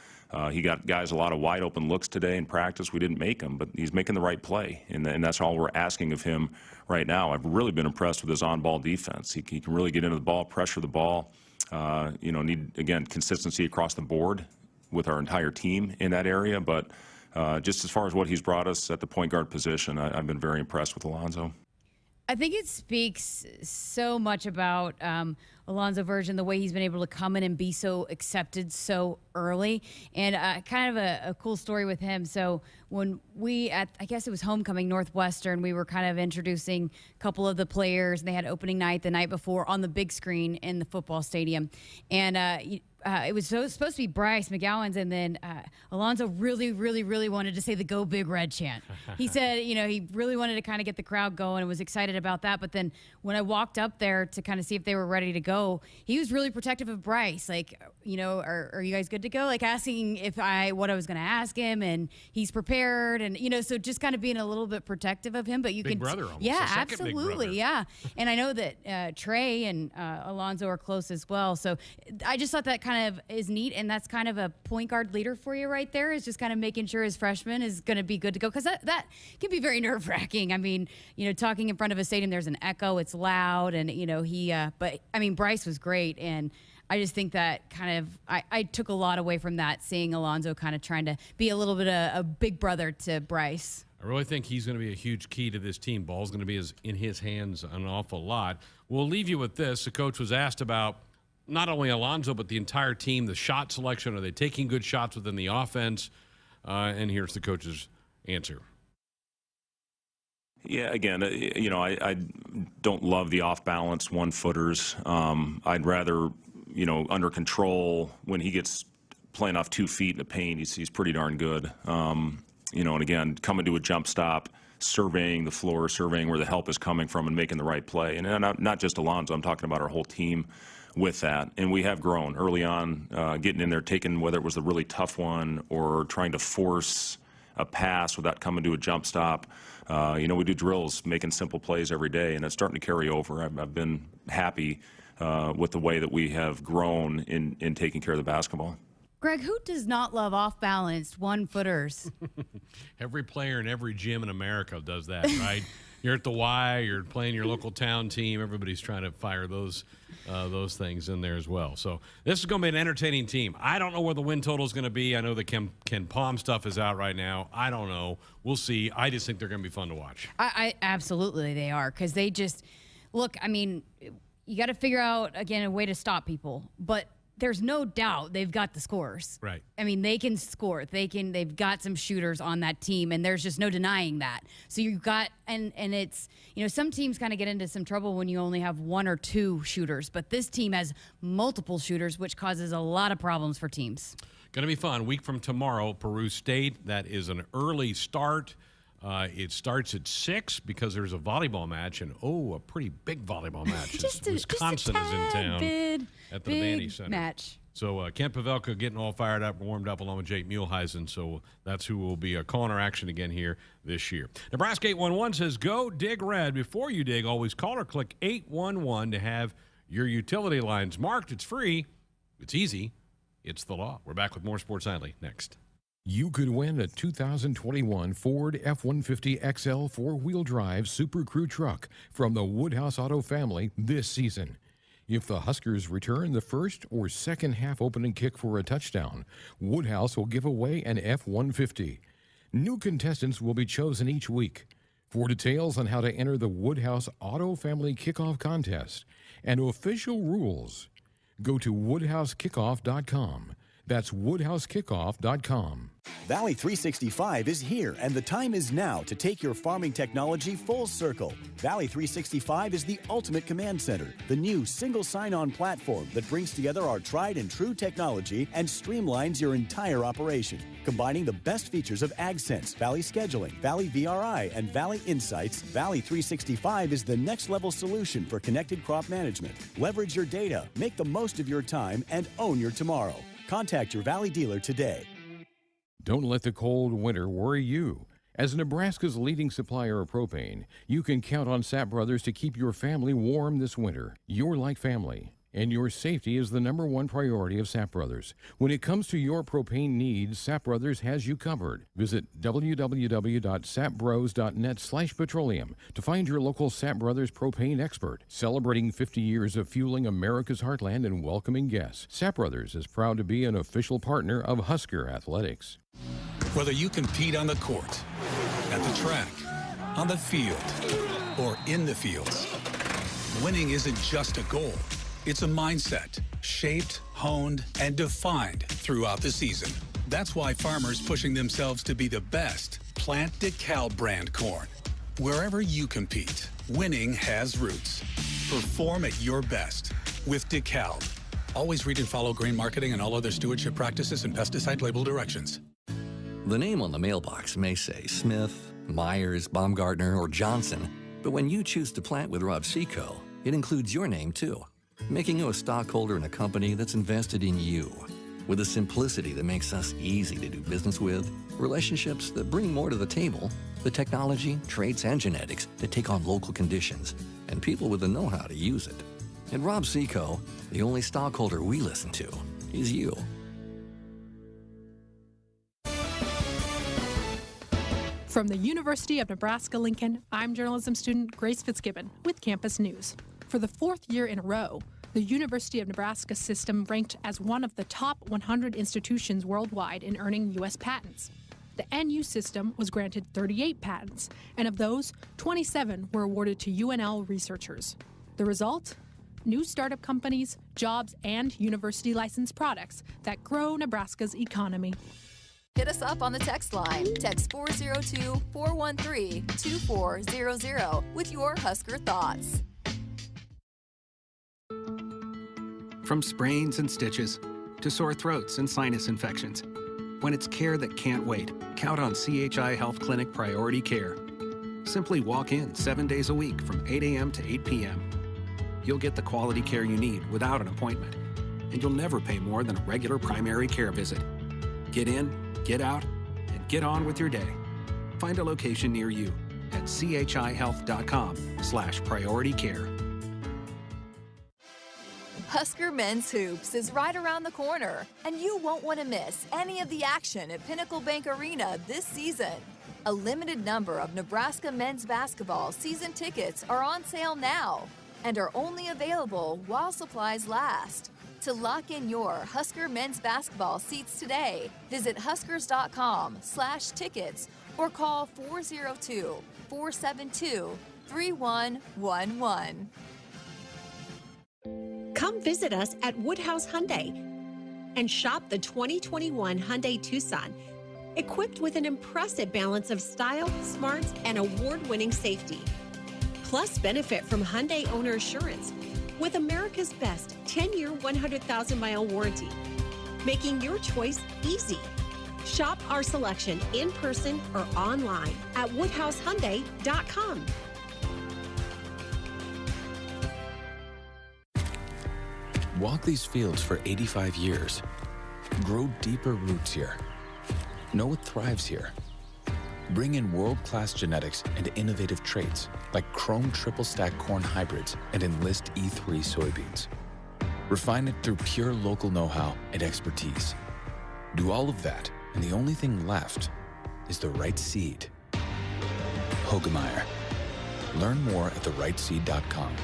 He got guys a lot of wide open looks today in practice. We didn't make them, but he's making the right play, and that's all we're asking of him right now. I've really been impressed with his on-ball defense. He can really get into the ball, pressure the ball. Need, again, consistency across the board with our entire team in that area, but just as far as what he's brought us at the point guard position, I've been very impressed with Alonzo. I think it speaks so much about Alonzo Verge and the way he's been able to come in and be so accepted so early. And kind of a cool story with him. So when I guess it was homecoming Northwestern, we were kind of introducing a couple of the players, and they had opening night the night before on the big screen in the football stadium. And it was supposed to be Bryce McGowan's, and then Alonzo really, really, really wanted to say the "Go Big Red" chant. He said, he really wanted to kind of get the crowd going and was excited about that. But then when I walked up there to kind of see if they were ready to go, go, he was really protective of Bryce. Like, are you guys good to go? Like asking what I was going to ask him, and he's prepared, and so just kind of being a little bit protective of him. But you big can, brother almost. yeah, A second big brother. absolutely, yeah. And I know that Trey and Alonzo are close as well. So I just thought that kind of is neat, and that's kind of a point guard leader for you right there. Is just kind of making sure his freshman is going to be good to go, because that can be very nerve wracking. I mean, talking in front of a stadium, there's an echo, it's loud, and but I mean, Bryce was great, and I just think that kind of I took a lot away from that, seeing Alonzo kind of trying to be a little bit of a big brother to Bryce. I really think he's going to be a huge key to this team. Ball's going to be in his hands an awful lot. We'll leave you with this. The coach was asked about not only Alonzo, but the entire team, the shot selection. Are they taking good shots within the offense? And here's the coach's answer. Yeah, again, I don't love the off-balance one-footers. I'd rather, under control, when he gets playing off 2 feet in the paint, he's pretty darn good. And again, coming to a jump stop, surveying the floor, surveying where the help is coming from, and making the right play. And not just Alonzo, I'm talking about our whole team with that. And we have grown early on, getting in there, taking whether it was the really tough one or trying to force a pass without coming to a jump stop. We do drills, making simple plays every day, and it's starting to carry over. I've been happy with the way that we have grown in taking care of the basketball. Greg, who does not love off-balanced one-footers? Every player in every gym in America does that, right? You're at the Y, you're playing your local town team. Everybody's trying to fire those things in there as well. So this is going to be an entertaining team. I don't know where the win total is going to be. I know the Ken Palm stuff is out right now. I don't know. We'll see. I just think they're going to be fun to watch. I absolutely they are, because they just look. I mean, you got to figure out again a way to stop people, but there's no doubt they've got the scores. Right. I mean, they can score. They've got some shooters on that team, and there's just no denying that. So you've got, and it's, some teams kind of get into some trouble when you only have 1 or 2 shooters, but this team has multiple shooters, which causes a lot of problems for teams. Going to be fun. Week from tomorrow, Peru State. That is an early start. It starts at 6 because there's a volleyball match, and a pretty big volleyball match. Wisconsin is in town at the Vandy Center. Match. So Kent Pavelka getting all fired up, warmed up along with Jake Muehlheisen. So that's who will be calling our action again here this year. Nebraska 811 says, go dig red. Before you dig, always call or click 811 to have your utility lines marked. It's free. It's easy. It's the law. We're back with more Sports Nightly next. You could win a 2021 Ford F-150 XL four-wheel drive Super Crew truck from the Woodhouse Auto family this season. If the Huskers return the first or second half opening kick for a touchdown, Woodhouse will give away an F-150. New contestants will be chosen each week. For details on how to enter the Woodhouse Auto Family Kickoff Contest and official rules, go to woodhousekickoff.com. That's woodhousekickoff.com. Valley 365 is here, and the time is now to take your farming technology full circle. Valley 365 is the ultimate command center, the new single sign-on platform that brings together our tried and true technology and streamlines your entire operation. Combining the best features of AgSense, Valley Scheduling, Valley VRI, and Valley Insights, Valley 365 is the next-level solution for connected crop management. Leverage your data, make the most of your time, and own your tomorrow. Contact your Valley dealer today. Don't let the cold winter worry you. As Nebraska's leading supplier of propane, you can count on Sapp Brothers to keep your family warm this winter. You're like family, and your safety is the #1 priority of Sapp Brothers. When it comes to your propane needs, Sapp Brothers has you covered. Visit www.sappbros.net/petroleum to find your local Sapp Brothers propane expert. Celebrating 50 years of fueling America's heartland and welcoming guests, Sapp Brothers is proud to be an official partner of Husker Athletics. Whether you compete on the court, at the track, on the field, or in the fields, winning isn't just a goal. It's a mindset, shaped, honed, and defined throughout the season. That's why farmers pushing themselves to be the best plant DeKalb brand corn. Wherever you compete, winning has roots. Perform at your best with DeKalb. Always read and follow grain marketing and all other stewardship practices and pesticide label directions. The name on the mailbox may say Smith, Myers, Baumgartner, or Johnson, but when you choose to plant with Rob Seco, it includes your name too. making you a stockholder in a company that's invested in you. With a simplicity that makes us easy to do business with, relationships that bring more to the table, the technology, traits, and genetics that take on local conditions, and people with the know-how to use it. At Rob Seco, the only stockholder we listen to is you. From the University of Nebraska-Lincoln, I'm journalism student Grace Fitzgibbon with Campus News. For the 4th year in a row, the University of Nebraska system ranked as one of the top 100 institutions worldwide in earning U.S. patents. The NU system was granted 38 patents, and of those, 27 were awarded to UNL researchers. The result? New startup companies, jobs, and university licensed products that grow Nebraska's economy. Hit us up on the text line. Text 402-413-2400 with your Husker thoughts. From sprains and stitches to sore throats and sinus infections, when it's care that can't wait, count on CHI Health Clinic Priority Care. Simply walk in 7 days a week from 8 a.m. to 8 p.m. You'll get the quality care you need without an appointment, and you'll never pay more than a regular primary care visit. Get in, get out, and get on with your day. Find a location near you at chihealth.com/priority care. Husker Men's Hoops is right around the corner, and you won't want to miss any of the action at Pinnacle Bank Arena this season. A limited number of Nebraska men's basketball season tickets are on sale now and are only available while supplies last. To lock in your Husker men's basketball seats today, visit huskers.com/tickets or call 402-472-3111. Come visit us at Woodhouse Hyundai and shop the 2021 Hyundai Tucson, equipped with an impressive balance of style, smarts, and award-winning safety. Plus, benefit from Hyundai Owner Assurance with America's best 10-year, 100,000-mile warranty, making your choice easy. Shop our selection in person or online at woodhousehyundai.com. Walk these fields for 85 years. Grow deeper roots here. Know what thrives here. Bring in world-class genetics and innovative traits like Chrome Triple Stack corn hybrids and Enlist E3 soybeans. Refine it through pure local know-how and expertise. Do all of that, and the only thing left is the right seed. Hogemeyer. Learn more at therightseed.com.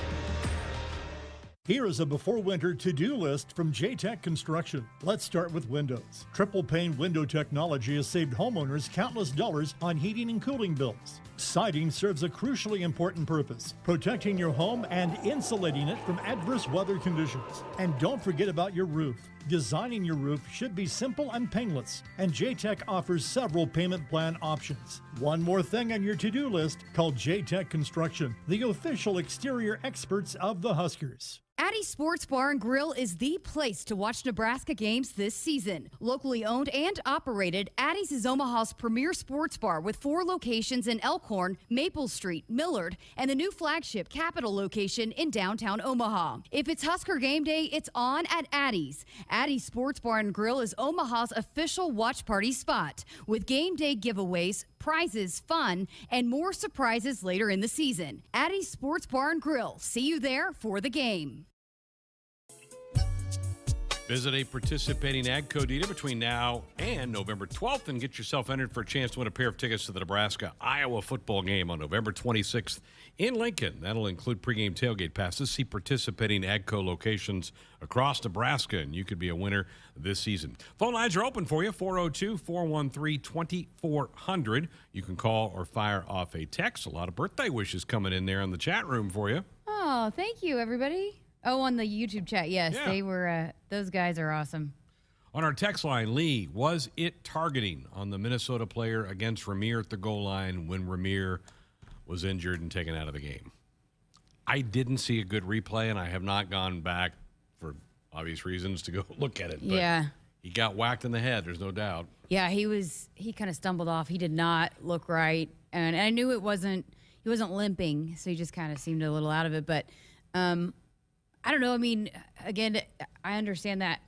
Here is a before winter to-do list from J-Tech Construction. Let's start with windows. Triple pane window technology has saved homeowners countless dollars on heating and cooling bills. Siding serves a crucially important purpose, protecting your home and insulating it from adverse weather conditions. And don't forget about your roof. Designing your roof should be simple and painless, and J-Tech offers several payment plan options. One more thing on your to-do list, call J-Tech Construction, the official exterior experts of the Huskers. Addie's Sports Bar and Grill is the place to watch Nebraska games this season. Locally owned and operated, Addie's is Omaha's premier sports bar with 4 locations in Elkhorn, Maple Street, Millard, and the new flagship Capitol location in downtown Omaha. If it's Husker game day, it's on at Addie's. Addie's Sports Bar and Grill is Omaha's official watch party spot with game day giveaways, prizes, fun, and more surprises later in the season. Addie's Sports Bar and Grill. See you there for the game. Visit a participating AGCO dealer between now and November 12th and get yourself entered for a chance to win a pair of tickets to the Nebraska-Iowa football game on November 26th in Lincoln. That'll include pregame tailgate passes. See participating AGCO locations across Nebraska, and you could be a winner this season. Phone lines are open for you, 402-413-2400. You can call or fire off a text. A lot of birthday wishes coming in there in the chat room for you. Oh, thank you, everybody. Oh, on the YouTube chat, yes. Yeah. They were, those guys are awesome. On our text line, Lee, was it targeting on the Minnesota player against Ramir at the goal line when Ramir was injured and taken out of the game? I didn't see a good replay, and I have not gone back for obvious reasons to go look at it. But yeah. He got whacked in the head, there's no doubt. Yeah, he kind of stumbled off. He did not look right. And I knew he wasn't limping, so he just kind of seemed a little out of it. But I don't know. I mean, again, I understand that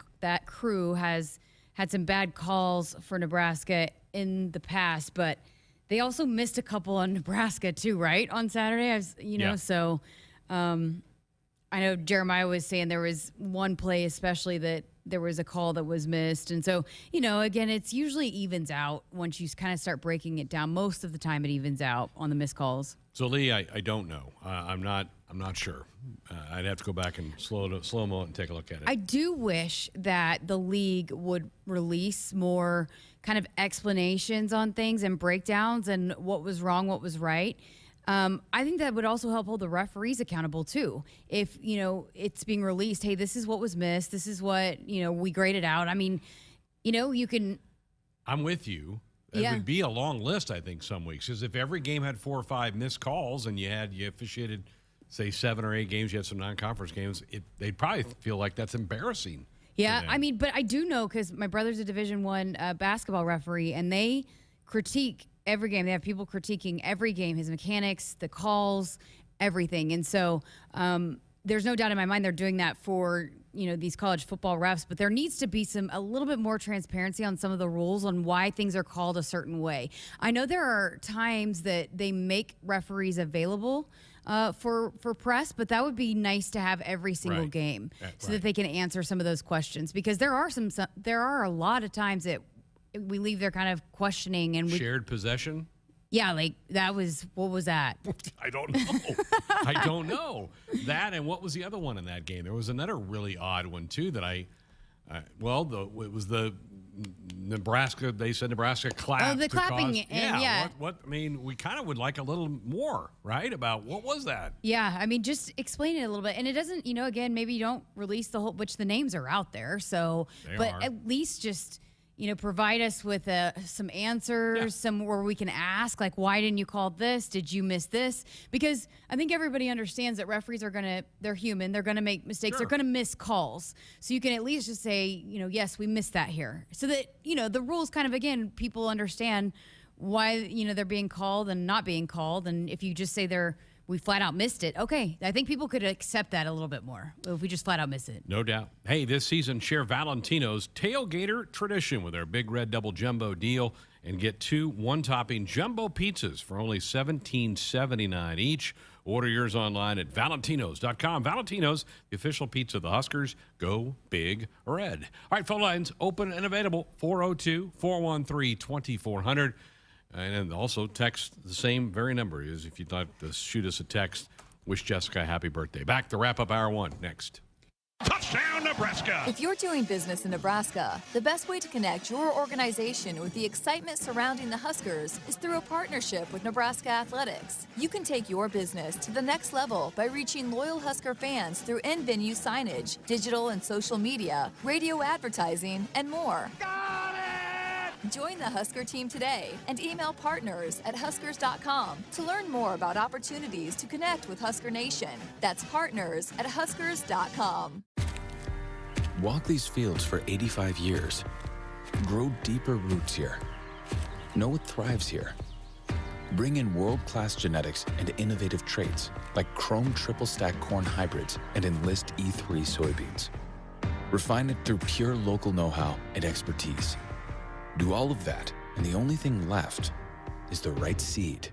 crew has had some bad calls for Nebraska in the past, but they also missed a couple on Nebraska too, right? On Saturday, so I know Jeremiah was saying there was one play especially that there was a call that was missed. And so, again, it's usually evens out once you kind of start breaking it down. Most of the time it evens out on the missed calls. So, Lee, I don't know. I'm not sure. I'd have to go back and slow-mo and take a look at it. I do wish that the league would release more kind of explanations on things and breakdowns and what was wrong, what was right. I think that would also help hold the referees accountable too. If, it's being released, hey, this is what was missed. This is what, we graded out. I mean, you can. I'm with you. It would be a long list, I think, some weeks. Because if every game had 4 or 5 missed calls and you officiated, say, 7 or 8 games, you had some non-conference games, they'd probably feel like that's embarrassing. Yeah, I mean, but I do know because my brother's a Division I basketball referee, and they critique every game. They have people critiquing every game, his mechanics, the calls, everything. And so there's no doubt in my mind they're doing that for, these college football refs, but there needs to be a little bit more transparency on some of the rules on why things are called a certain way. I know there are times that they make referees available for press, but that would be nice to have every single game so that they can answer some of those questions, because there are a lot of times that we leave there kind of questioning and shared possession. Yeah, like what was that? I don't know. I don't know. That, and what was the other one in that game? There was another really odd one too that it was the Nebraska. They said Nebraska clapped. Oh, the clapping. What? I mean, we kind of would like a little more, right? About what was that? Yeah, I mean, just explain it a little bit. And it doesn't, again, maybe you don't release the whole, which the names are out there. So, at least just. Provide us with some answers, some where we can ask, like, why didn't you call this? Did you miss this? Because I think everybody understands that referees they're human. They're going to make mistakes. Sure. They're going to miss calls. So you can at least just say, yes, we missed that here. So that, the rules kind of, again, people understand why, they're being called and not being called. And if you just say we flat out missed it. Okay, I think people could accept that a little bit more if we just flat out miss it. No doubt. Hey, this season, share Valentino's Tailgater tradition with our Big Red Double Jumbo deal and get 2 one-topping jumbo pizzas for only $17.79 each. Order yours online at valentinos.com. Valentino's, the official pizza of the Huskers. Go Big Red. All right, phone lines open and available, 402-413-2400. And also text the same very number is if you'd like to shoot us a text. Wish Jessica a happy birthday. Back to wrap up hour 1 next. Touchdown, Nebraska! If you're doing business in Nebraska, the best way to connect your organization with the excitement surrounding the Huskers is through a partnership with Nebraska Athletics. You can take your business to the next level by reaching loyal Husker fans through in-venue signage, digital and social media, radio advertising, and more. Got it! Join the Husker team today and email partners@huskers.com to learn more about opportunities to connect with Husker Nation. That's partners@huskers.com. Walk these fields for 85 years. Grow deeper roots here. Know what thrives here. Bring in world-class genetics and innovative traits like Chrome triple stack corn hybrids and Enlist E3 soybeans. Refine it through pure local know-how and expertise. Do all of that, and the only thing left is the right seed.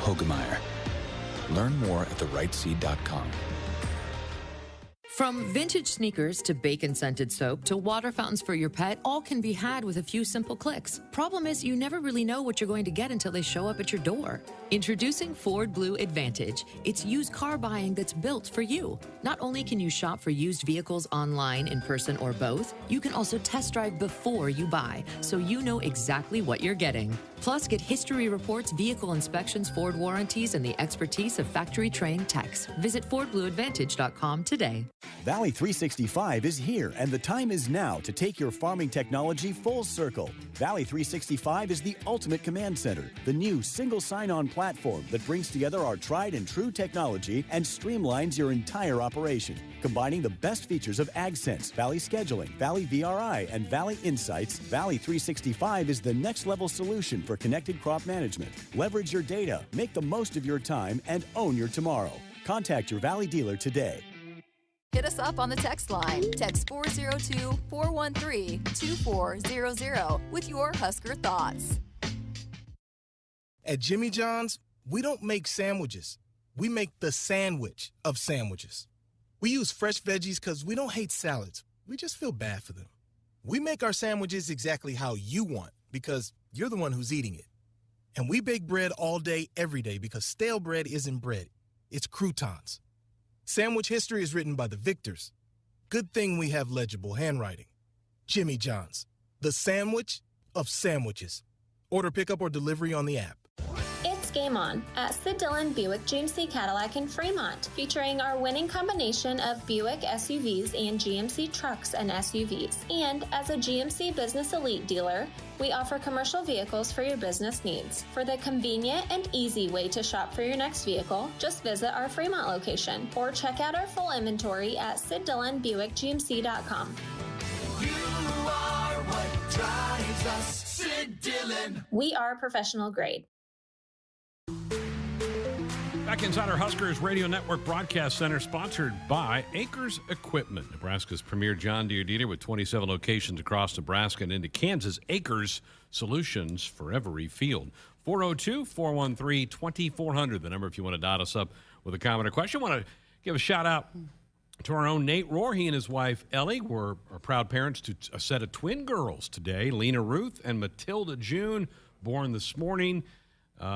Hogemeyer. Learn more at therightseed.com. From vintage sneakers to bacon-scented soap to water fountains for your pet, all can be had with a few simple clicks. Problem is, you never really know what you're going to get until they show up at your door. Introducing Ford Blue Advantage. It's used car buying that's built for you. Not only can you shop for used vehicles online, in person, or both, you can also test drive before you buy, so you know exactly what you're getting. Plus, get history reports, vehicle inspections, Ford warranties, and the expertise of factory-trained techs. Visit FordBlueAdvantage.com today. Valley 365 is here, and the time is now to take your farming technology full circle. Valley 365 is the ultimate command center, the new single sign-on platform that brings together our tried and true technology and streamlines your entire operation. Combining the best features of AgSense, Valley Scheduling, Valley VRI, and Valley Insights, Valley 365 is the next-level solution for connected crop management. Leverage your data, make the most of your time, and own your tomorrow. Contact your Valley dealer today. Hit us up on the text line. Text 402-413-2400 with your Husker thoughts. At Jimmy John's, we don't make sandwiches. We make the sandwich of sandwiches. We use fresh veggies because we don't hate salads. We just feel bad for them. We make our sandwiches exactly how you want because you're the one who's eating it. And we bake bread all day, every day because stale bread isn't bread. It's croutons. Sandwich history is written by the victors. Good thing we have legible handwriting. Jimmy John's, the sandwich of sandwiches. Order pickup or delivery on the app. It's game on at Sid Dillon Buick GMC Cadillac in Fremont, featuring our winning combination of Buick SUVs and GMC trucks and SUVs. And as a GMC Business Elite dealer, we offer commercial vehicles for your business needs. For the convenient and easy way to shop for your next vehicle, just visit our Fremont location or check out our full inventory at SidDillonBuickGMC.com. You are what drives us, Sid Dillon. We are professional grade. Back inside our Huskers Radio Network Broadcast Center, sponsored by Acres Equipment, Nebraska's premier John Deere dealer with 27 locations across Nebraska and into Kansas. Acres, solutions for every field. 402-413-2400, the number if you want to dot us up with a comment or question. I want to give a shout out to our own Nate Rohr. He and his wife Ellie are proud parents to a set of twin girls today, Lena Ruth and Matilda June, born this morning.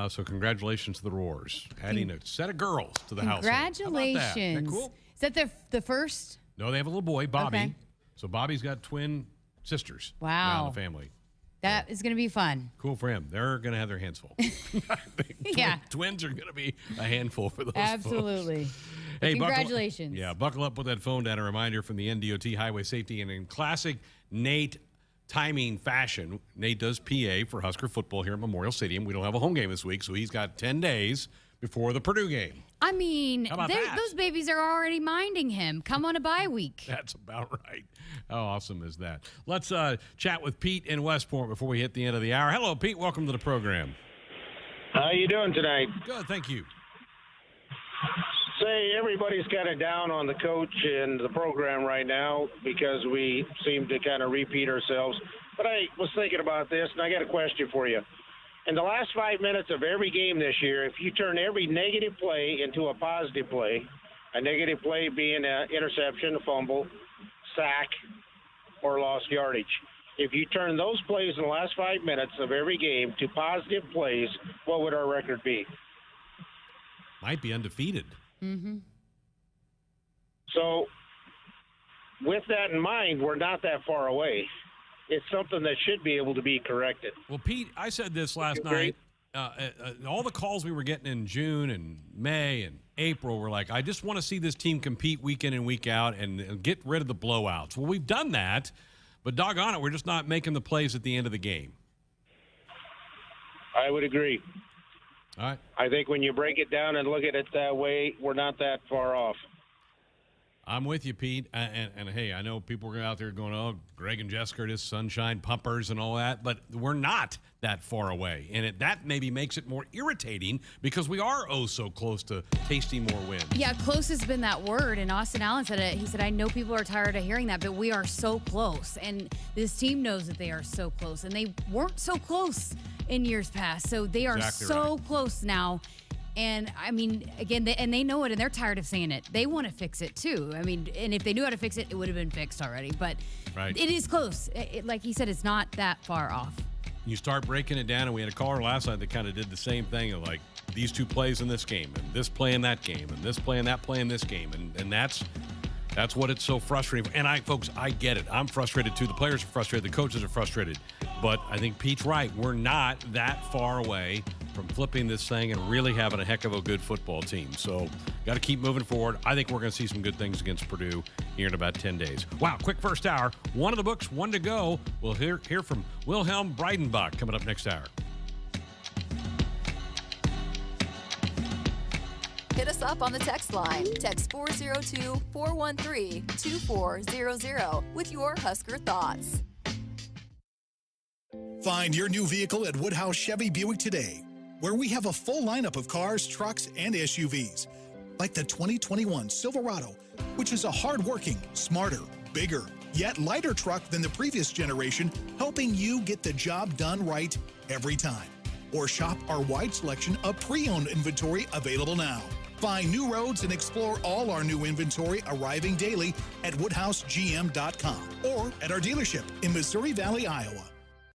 So congratulations to the Roars, adding a set of girls to the house. Congratulations. Isn't that cool? Is that the first? No, they have a little boy, Bobby. Okay. So Bobby's got twin sisters. Wow. Now in the family. That is going to be fun. Cool for him. They're going to have their hands full. Yeah. Twins are going to be a handful for those Absolutely. folks. Hey, congratulations. Buckle up with that phone down. A reminder from the NDOT Highway Safety, and in classic Nate timing fashion, Nate does PA for Husker football here at Memorial Stadium. We don't have a home game this week, so he's got 10 days before the Purdue game. I mean, How about that? those babies are already minding him. Come on a bye week. That's about right. How awesome is that? Let's chat with Pete in Westport before we hit the end of the hour. Hello, Pete. Welcome to the program. How you doing tonight? Good, thank you. Say, everybody's kind of down on the coach and the program right now because we seem to kind of repeat ourselves. But I was thinking about this, and I got a question for you. In the last 5 minutes of every game this year, if you turn every negative play into a positive play, a negative play being an interception, a fumble, sack, or lost yardage, if you turn those plays in the last 5 minutes of every game to positive plays, what would our record be? Might be undefeated. Mm-hmm. So, with that in mind, we're not that far away. It's something that should be able to be corrected. Well, Pete, I said this last night. All the calls we were getting in June and May and April were like, I just want to see this team compete week in and week out and get rid of the blowouts. Well, we've done that, but doggone it, we're just not making the plays at the end of the game. I would agree. All right. I think when you break it down and look at it that way, we're not that far off. I'm with you, Pete. And hey, I know people are out there going, oh, Greg and Jessica are just sunshine pumpers and all that, but we're not that far away. And that maybe makes it more irritating because we are so close to tasting more wins. Yeah, close has been that word. And Austin Allen said it. He said, I know people are tired of hearing that, but we are so close. And this team knows that they are so close. And they weren't so close in years past. So they are exactly so right. close now. And I mean, again, they know it and they're tired of saying it. They want to fix it too. I mean, and if they knew how to fix it, it would have been fixed already. But It is close. Like he said, it's not that far off. You start breaking it down, and we had a caller last night that kind of did the same thing of like these two plays in this game, and this play in that game, and this play and that play in this game. And that's what it's so frustrating. And folks, I get it. I'm frustrated too. The players are frustrated. The coaches are frustrated. But I think Pete's right. We're not that far away from flipping this thing and really having a heck of a good football team. So got to keep moving forward. I think we're going to see some good things against Purdue here in about 10 days. Wow, quick first hour. One of the books, one to go. We'll hear from Wilhelm Breitenbach coming up next hour. Hit us up on the text line. Text 402-413-2400 with your Husker thoughts. Find your new vehicle at Woodhouse Chevy Buick today, where we have a full lineup of cars, trucks, and SUVs. like the 2021 Silverado, which is a hard-working, smarter, bigger, yet lighter truck than the previous generation, helping you get the job done right every time. Or shop our wide selection of pre-owned inventory available now. Find new roads and explore all our new inventory arriving daily at woodhousegm.com or at our dealership in Missouri Valley, Iowa.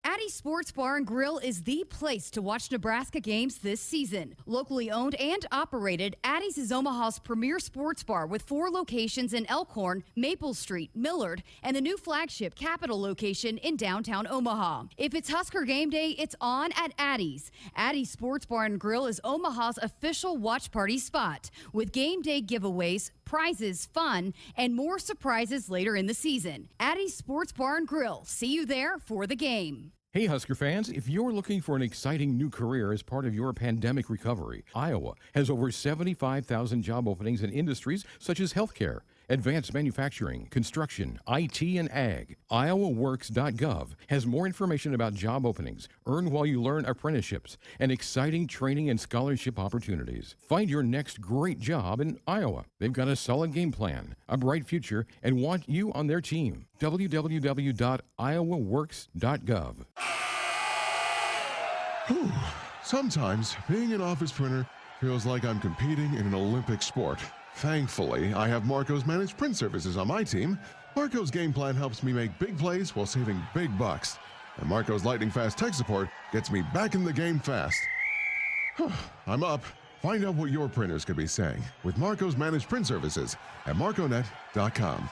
Addie's Sports Bar and Grill is the place to watch Nebraska games this season. Locally owned and operated, Addie's is Omaha's premier sports bar with 4 locations in Elkhorn, Maple Street, Millard, and the new flagship Capitol location in downtown Omaha. If it's Husker game day, it's on at Addie's. Addie's Sports Bar and Grill is Omaha's official watch party spot with game day giveaways, prizes, fun, and more surprises later in the season. Addie's Sports Bar and Grill. See you there for the game. Hey, Husker fans, if you're looking for an exciting new career as part of your pandemic recovery, Iowa has over 75,000 job openings in industries such as healthcare, advanced manufacturing, construction, IT, and ag. IowaWorks.gov has more information about job openings, earn while you learn apprenticeships, and exciting training and scholarship opportunities. Find your next great job in Iowa. They've got a solid game plan, a bright future, and want you on their team. www.iowaworks.gov. Sometimes being an office printer feels like I'm competing in an Olympic sport. Thankfully, I have Marco's Managed Print Services on my team. Marco's game plan helps me make big plays while saving big bucks. And Marco's lightning fast tech support gets me back in the game fast. I'm up. Find out what your printers could be saying with Marco's Managed Print Services at marconet.com.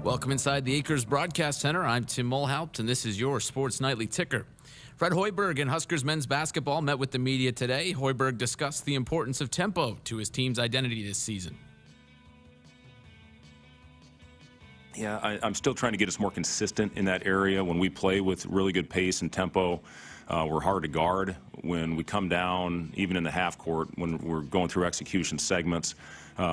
Welcome inside the Acres Broadcast Center. I'm Tim Mulhaupt, and this is your Sports Nightly Ticker. Fred Hoiberg and Huskers men's basketball met with the media today. Hoiberg discussed the importance of tempo to his team's identity this season. Yeah, I'm still trying to get us more consistent in that area. When we play with really good pace and tempo, we're hard to guard. When we come down, even in the half court, when we're going through execution segments,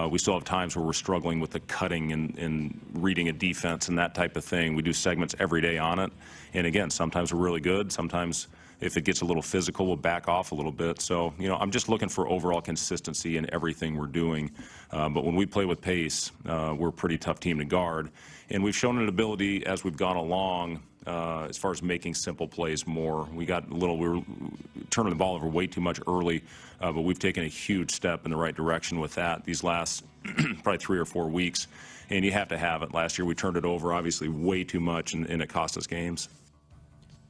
we still have times where we're struggling with the cutting and reading a defense and that type of thing. We do segments every day on it. And again, sometimes we're really good. Sometimes if it gets a little physical, we'll back off a little bit. So, I'm just looking for overall consistency in everything we're doing. But when we play with pace, we're a pretty tough team to guard. And we've shown an ability as we've gone along as far as making simple plays more. We were turning the ball over way too much early, but we've taken a huge step in the right direction with that these last probably 3 or 4 weeks. And you have to have it. Last year we turned it over, obviously, way too much, and it cost us games.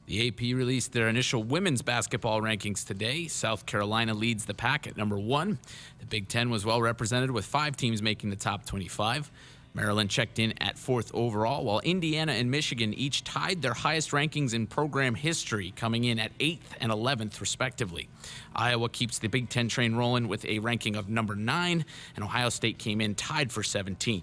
The AP released their initial women's basketball rankings today. South Carolina leads the pack at number 1. The Big Ten was well represented with 5 teams making the top 25. Maryland checked in at 4th overall, while Indiana and Michigan each tied their highest rankings in program history, coming in at 8th and 11th, respectively. Iowa keeps the Big Ten train rolling with a ranking of number 9, and Ohio State came in tied for 17th.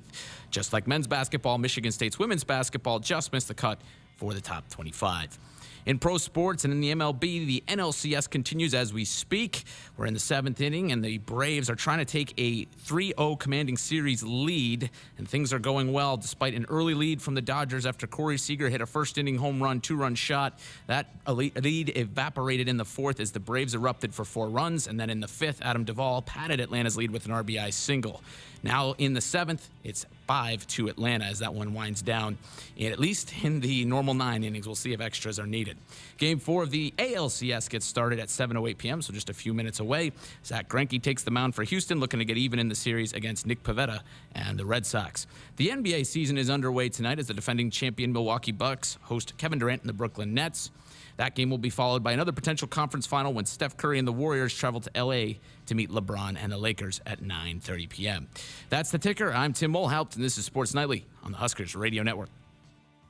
Just like men's basketball, Michigan State's women's basketball just missed the cut for the top 25. In pro sports and in the MLB, the NLCS continues as we speak. We're in the 7th inning, and the Braves are trying to take a 3-0 commanding series lead, and things are going well despite an early lead from the Dodgers after Corey Seager hit a first-inning home run, 2-run shot. That lead evaporated in the 4th as the Braves erupted for 4 runs, and then in the 5th, Adam Duvall padded Atlanta's lead with an RBI single. Now in the 7th, it's 5-2 Atlanta as that one winds down, and at least in the normal 9 innings. We'll see if extras are needed. Game 4 of the ALCS gets started at 7:08 p.m., so just a few minutes away. Zach Greinke takes the mound for Houston, looking to get even in the series against Nick Pivetta and the Red Sox. The NBA season is underway tonight as the defending champion Milwaukee Bucks host Kevin Durant and the Brooklyn Nets. That game will be followed by another potential conference final when Steph Curry and the Warriors travel to L.A. to meet LeBron and the Lakers at 9:30 p.m. That's the ticker. I'm Tim Mulhaupt, and this is Sports Nightly on the Huskers Radio Network.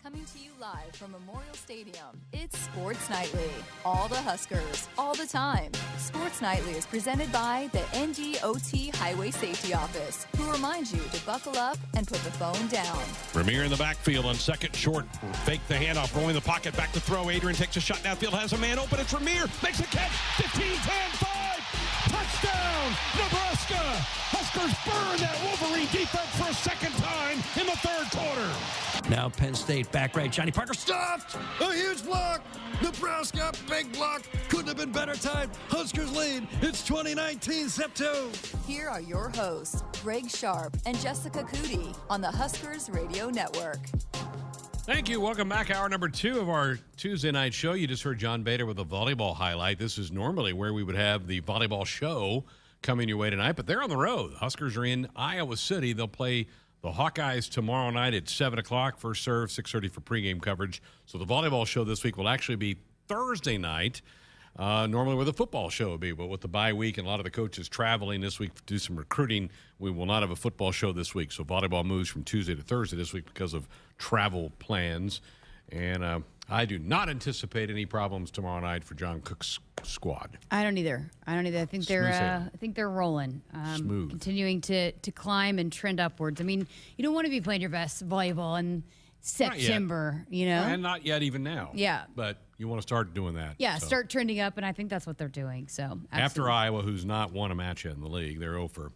Coming to you live from Memorial Stadium, it's Sports Nightly. All the Huskers, all the time. Sports Nightly is presented by the NDOT Highway Safety Office, who reminds you to buckle up and put the phone down. Vermeer in the backfield on second short. Fake the handoff, rolling the pocket, back to throw. Adrian takes a shot downfield, has a man open. It's Vermeer, makes a catch. 15, 10, 5. Touchdown, Nebraska! Huskers burn that Wolverine defense for a second time in the 3rd quarter. Now Penn State, back right, Johnny Parker stuffed! A huge block! Nebraska, big block! Couldn't have been better timed. Huskers lead. It's 2019, Sep2. Here are your hosts, Greg Sharpe and Jessica Coody on the Huskers Radio Network. Thank you. Welcome back. Hour number 2 of our Tuesday night show. You just heard John Bader with a volleyball highlight. This is normally where we would have the volleyball show coming your way tonight, but they're on the road. Huskers are in Iowa City. They'll play the Hawkeyes tomorrow night at 7 o'clock. First serve, 6:30 for pregame coverage. So the volleyball show this week will actually be Thursday night, normally where the football show would be. But with the bye week and a lot of the coaches traveling this week to do some recruiting, we will not have a football show this week. So volleyball moves from Tuesday to Thursday this week because of travel plans. And I do not anticipate any problems tomorrow night for John Cook's squad. I don't either. I think they're rolling. Smooth. Continuing to climb and trend upwards. I mean, you don't want to be playing your best volleyball in September, you know? And not yet even now. Yeah. But you want to start doing that. Yeah, so. Start trending up, and I think that's what they're doing. So absolutely. After Iowa, who's not won a match yet in the league, they're over.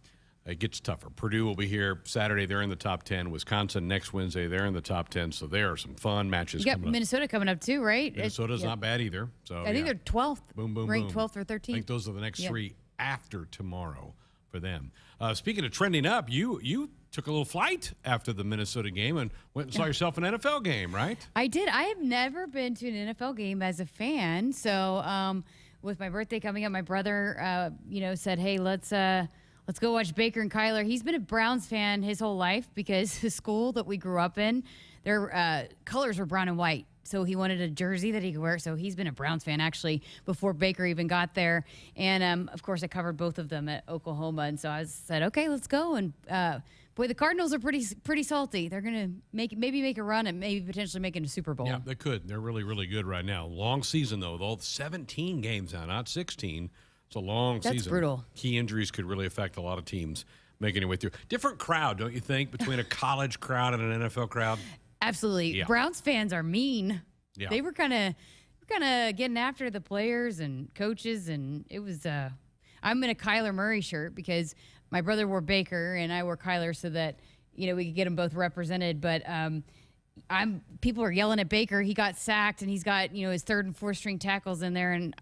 It gets tougher. Purdue will be here Saturday. They're in the top 10. Wisconsin next Wednesday. They're in the top 10. So there are some fun matches you got coming up. Minnesota coming up too, right? Minnesota's not bad either. So I think they're 12th. Boom, boom, ranked boom. 12th or 13th. I think those are the next 3 after tomorrow for them. Speaking of trending up, you took a little flight after the Minnesota game and went and saw yourself an NFL game, right? I did. I have never been to an NFL game as a fan. So with my birthday coming up, my brother, said, "Hey, let's go watch Baker and Kyler." He's been a Browns fan his whole life because the school that we grew up in, their colors were brown and white. So he wanted a jersey that he could wear. So he's been a Browns fan, actually, before Baker even got there. And, of course, I covered both of them at Oklahoma. And so I said, okay, let's go. And, Boy, the Cardinals are pretty salty. They're going to maybe make a run and maybe potentially make it a Super Bowl. Yeah, they could. They're really, really good right now. Long season, though. All 17 games now, not 16. It's a long season. That's brutal. Key injuries could really affect a lot of teams making their way through. Different crowd, don't you think, between a college crowd and an NFL crowd? Absolutely. Yeah. Browns fans are mean. Yeah. They were kind of getting after the players and coaches, and it was I'm in a Kyler Murray shirt because my brother wore Baker and I wore Kyler so that we could get them both represented. But people are yelling at Baker. He got sacked and he's got his third and fourth string tackles in there, and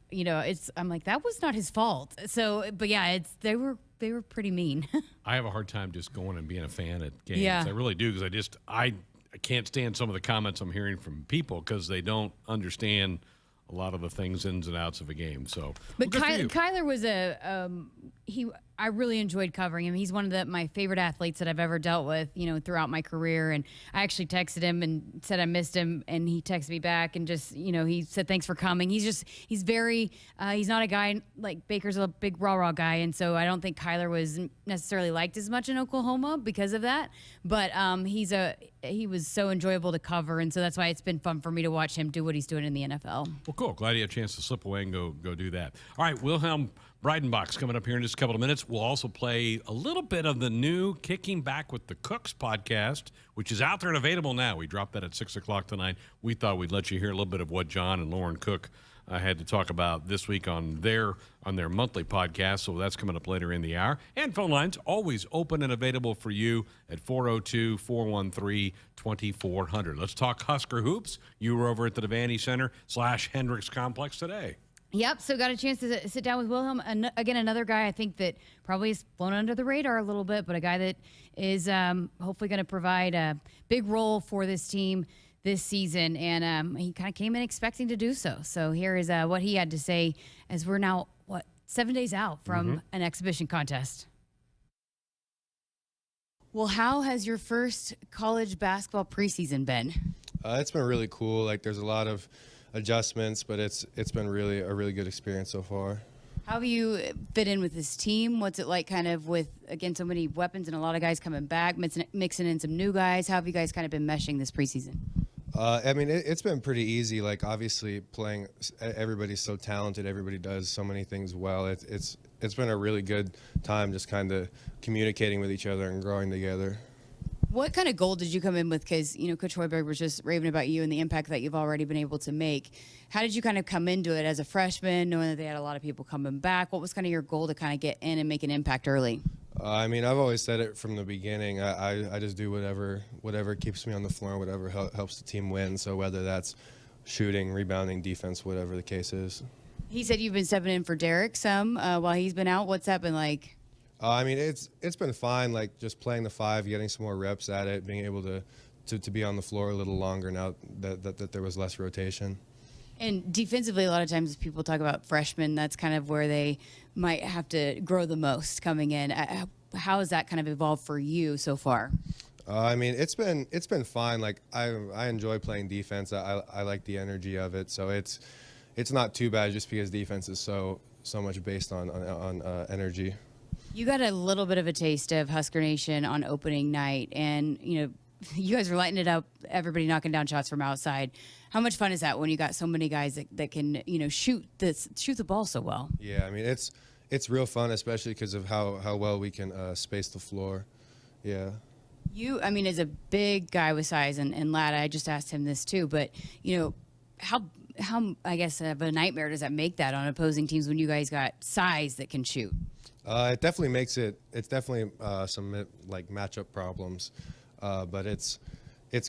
I'm like, that was not his fault. So, but yeah, they were pretty mean. I have a hard time just going and being a fan at games. Yeah. I really do, because I can't stand some of the comments I'm hearing from people because they don't understand a lot of the things, ins and outs of a game. So, but Kyler was I really enjoyed covering him. He's one of my favorite athletes that I've ever dealt with, throughout my career. And I actually texted him and said I missed him, and he texted me back and just, he said thanks for coming. He's very, he's not a guy like Baker's a big rah-rah guy, and so I don't think Kyler was necessarily liked as much in Oklahoma because of that. But he was so enjoyable to cover, and so that's why it's been fun for me to watch him do what he's doing in the NFL. Well, cool. Glad you had a chance to slip away and go do that. All right, Wilhelm Breitenbach's coming up here in just a couple of minutes. We'll also play a little bit of the new Kicking Back with the Cooks podcast, which is out there and available now. We dropped that at 6 o'clock tonight. We thought we'd let you hear a little bit of what John and Lauren Cook had to talk about this week on their monthly podcast, so that's coming up later in the hour. And phone lines always open and available for you at 402-413-2400. Let's talk Husker hoops. You were over at the Devaney Center / Hendricks Complex today. Yep, so got a chance to sit down with Wilhelm. Again, another guy I think that probably has flown under the radar a little bit, but a guy that is hopefully going to provide a big role for this team this season, and he kind of came in expecting to do so. So here is what he had to say as we're now, 7 days out from an exhibition contest. Well, how has your first college basketball preseason been? It's been really cool. There's a lot of adjustments, but it's been a really good experience so far. How have you fit in with this team? What's it like kind of with, again, so many weapons and a lot of guys coming back, mixing in some new guys? How have you guys kind of been meshing this preseason? It's been pretty easy. Obviously playing, everybody's so talented. Everybody does so many things well. It's been a really good time just kind of communicating with each other and growing together. What kind of goal did you come in with? Because, Coach Hoiberg was just raving about you and the impact that you've already been able to make. How did you kind of come into it as a freshman, knowing that they had a lot of people coming back? What was kind of your goal to kind of get in and make an impact early? I've always said it from the beginning. I just do whatever keeps me on the floor, whatever helps the team win. So whether that's shooting, rebounding, defense, whatever the case is. He said you've been stepping in for Derek some while he's been out. What's that been like? It's been fine, just playing the 5, getting some more reps at it, being able to be on the floor a little longer now that there was less rotation. And defensively, a lot of times people talk about freshmen. That's kind of where they might have to grow the most coming in. How has that kind of evolved for you so far? It's been fine. I enjoy playing defense. I like the energy of it. So it's not too bad just because defense is so much based on energy. You got a little bit of a taste of Husker Nation on opening night, and you guys were lighting it up, everybody knocking down shots from outside. How much fun is that when you got so many guys that can shoot the ball so well? Yeah, it's real fun, especially because of how well we can space the floor. Yeah. You, as a big guy with size, and Ladd, I just asked him this too, but how I guess of a nightmare does that make that on opposing teams when you guys got size that can shoot? It definitely makes it. It's definitely some matchup problems, but it's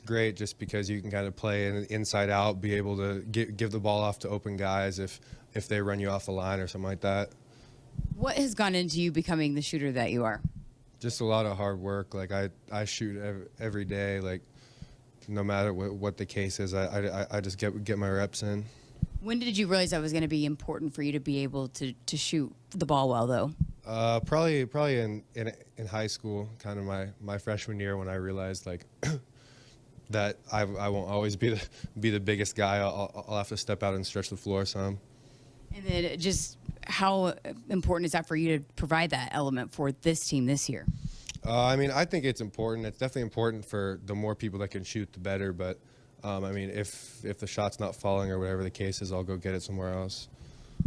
great just because you can kind of play inside out, be able to give the ball off to open guys if they run you off the line or something like that. What has gone into you becoming the shooter that you are? Just a lot of hard work. I shoot every day. No matter what the case is, I just get my reps in. When did you realize that was going to be important for you to be able to shoot the ball well, though? Probably in high school, kind of my freshman year, when I realized that I won't always be the biggest guy. I'll have to step out and stretch the floor some. And then just how important is that for you to provide that element for this team this year? I mean, I think it's important. It's definitely important for the more people that can shoot, the better. But, I mean, if the shot's not falling or whatever the case is, I'll go get it somewhere else.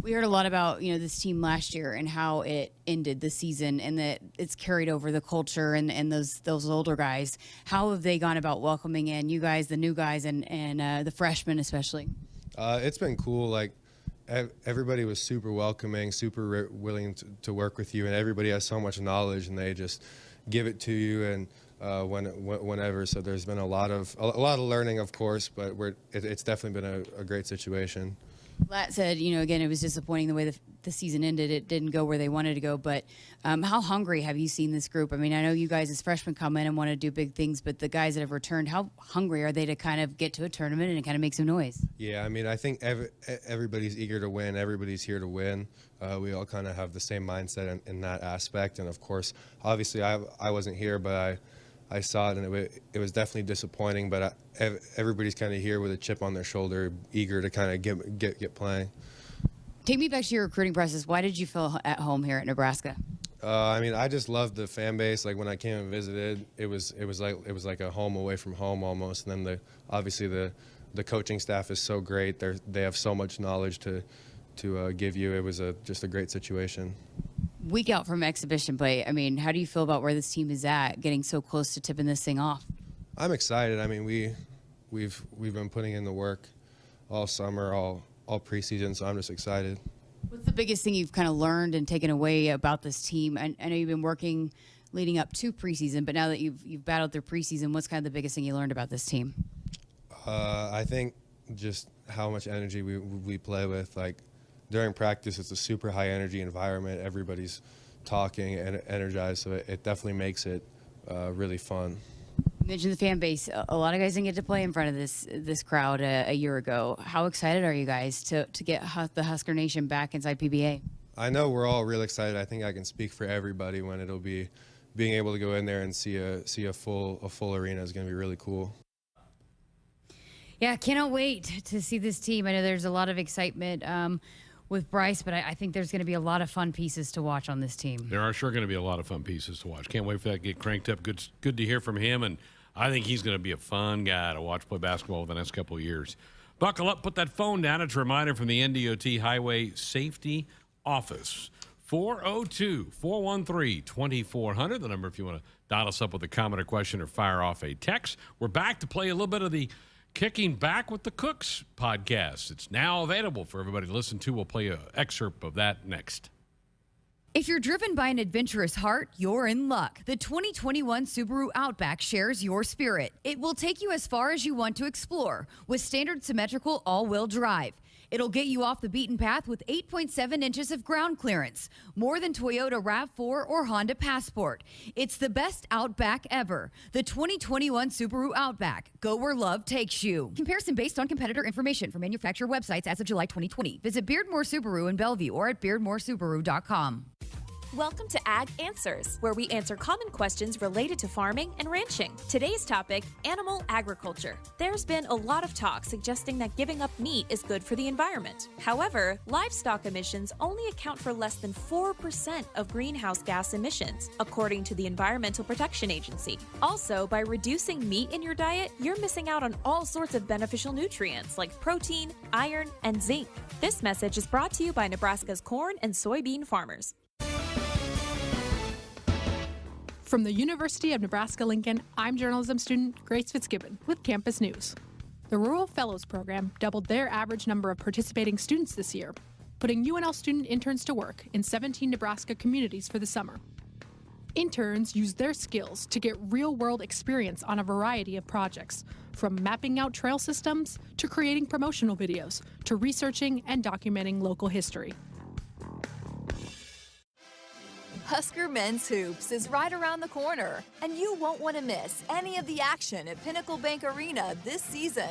We heard a lot about, this team last year and how it ended the season and that it's carried over the culture and those older guys. How have they gone about welcoming in you guys, the new guys, and the freshmen especially? It's been cool. Like, everybody was super welcoming, super willing to work with you, and everybody has so much knowledge, and they just give it to you and whenever. So there's been a lot of learning, of course, but it's definitely been a great situation. Lat said, again, it was disappointing the way the season ended. It didn't go where they wanted to go. But how hungry have you seen this group? I mean, I know you guys as freshmen come in and want to do big things, but the guys that have returned, how hungry are they to kind of get to a tournament and kind of make some noise? Yeah, I mean, I think everybody's eager to win. Everybody's here to win. We all kind of have the same mindset in that aspect. And, of course, obviously I wasn't here, but I saw it, and it was definitely disappointing, but everybody's kind of here with a chip on their shoulder, eager to kind of get playing. Take me back to your recruiting process. Why did you feel at home here at Nebraska? I mean, I just loved the fan base. Like, when I came and visited, it was like a home away from home almost. And then obviously the coaching staff is so great. They have so much knowledge to give you. It was just a great situation. Week out from exhibition play, I mean, how do you feel about where this team is at, getting so close to tipping this thing off? I'm excited. I mean, we've been putting in the work all summer, all preseason, so I'm just excited. What's the biggest thing you've kind of learned and taken away about this team? I know you've been working leading up to preseason, but now that you've battled through preseason, what's kind of the biggest thing you learned about this team? I think just how much energy we play with. Like, during practice, it's a super high energy environment. Everybody's talking and energized, so it definitely makes it really fun. You mentioned the fan base. A lot of guys didn't get to play in front of this crowd a year ago. How excited are you guys to get the Husker Nation back inside PBA? I know we're all real excited. I think I can speak for everybody when it'll be being able to go in there and see a full arena is going to be really cool. Yeah, cannot wait to see this team. I know there's a lot of excitement with Bryce, but I think there's going to be a lot of fun pieces to watch on this team. There are sure going to be a lot of fun pieces to watch. Can't wait for that to get cranked up. Good to hear from him, and I think he's going to be a fun guy to watch play basketball over the next couple of years. Buckle up, put that phone down. It's a reminder from the NDOT Highway Safety Office. 402-413-2400, the number if you want to dial us up with a comment or question or fire off a text. We're back to play a little bit of the Kicking Back with the Cooks podcast. It's now available for everybody to listen to. We'll play an excerpt of that next. If you're driven by an adventurous heart, you're in luck. The 2021 Subaru Outback shares your spirit. It will take you as far as you want to explore with standard symmetrical all-wheel drive. It'll get you off the beaten path with 8.7 inches of ground clearance, more than Toyota RAV4 or Honda Passport. It's the best Outback ever. The 2021 Subaru Outback. Go where love takes you. Comparison based on competitor information from manufacturer websites as of July 2020. Visit Beardmore Subaru in Bellevue or at beardmoresubaru.com. Welcome to Ag Answers, where we answer common questions related to farming and ranching. Today's topic, animal agriculture. There's been a lot of talk suggesting that giving up meat is good for the environment. However, livestock emissions only account for less than 4% of greenhouse gas emissions, according to the Environmental Protection Agency. Also, by reducing meat in your diet, you're missing out on all sorts of beneficial nutrients like protein, iron, and zinc. This message is brought to you by Nebraska's corn and soybean farmers. From the University of Nebraska-Lincoln, I'm journalism student Grace Fitzgibbon with Campus News. The Rural Fellows Program doubled their average number of participating students this year, putting UNL student interns to work in 17 Nebraska communities for the summer. Interns use their skills to get real-world experience on a variety of projects, from mapping out trail systems to creating promotional videos to researching and documenting local history. Husker Men's Hoops is right around the corner, and you won't want to miss any of the action at Pinnacle Bank Arena this season.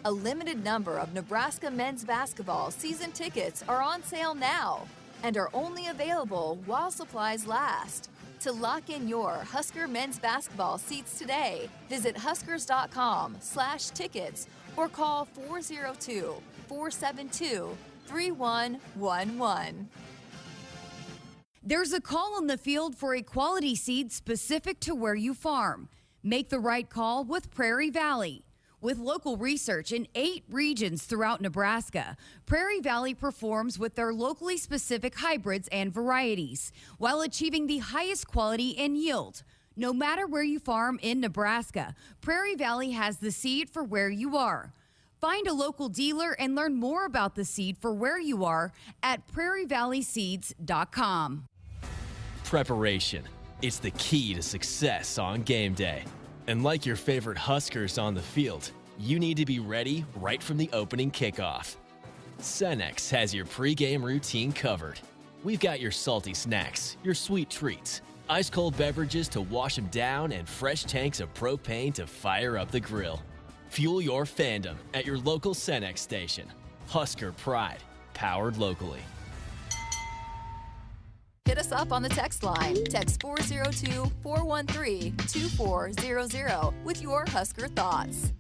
A limited number of Nebraska men's basketball season tickets are on sale now and are only available while supplies last. To lock in your Husker men's basketball seats today, visit huskers.com/tickets or call 402-472-3111. There's a call on the field for a quality seed specific to where you farm. Make the right call with Prairie Valley. With local research in 8 regions throughout Nebraska, Prairie Valley performs with their locally specific hybrids and varieties while achieving the highest quality and yield. No matter where you farm in Nebraska, Prairie Valley has the seed for where you are. Find a local dealer and learn more about the seed for where you are at prairievalleyseeds.com. Preparation. It's the key to success on game day. And like your favorite Huskers on the field, you need to be ready right from the opening kickoff. Cenex has your pregame routine covered. We've got your salty snacks, your sweet treats, ice-cold beverages to wash them down, and fresh tanks of propane to fire up the grill. Fuel your fandom at your local Cenex station. Husker Pride, powered locally. Hit us up on the text line. Text 402-413-2400 with your Husker thoughts.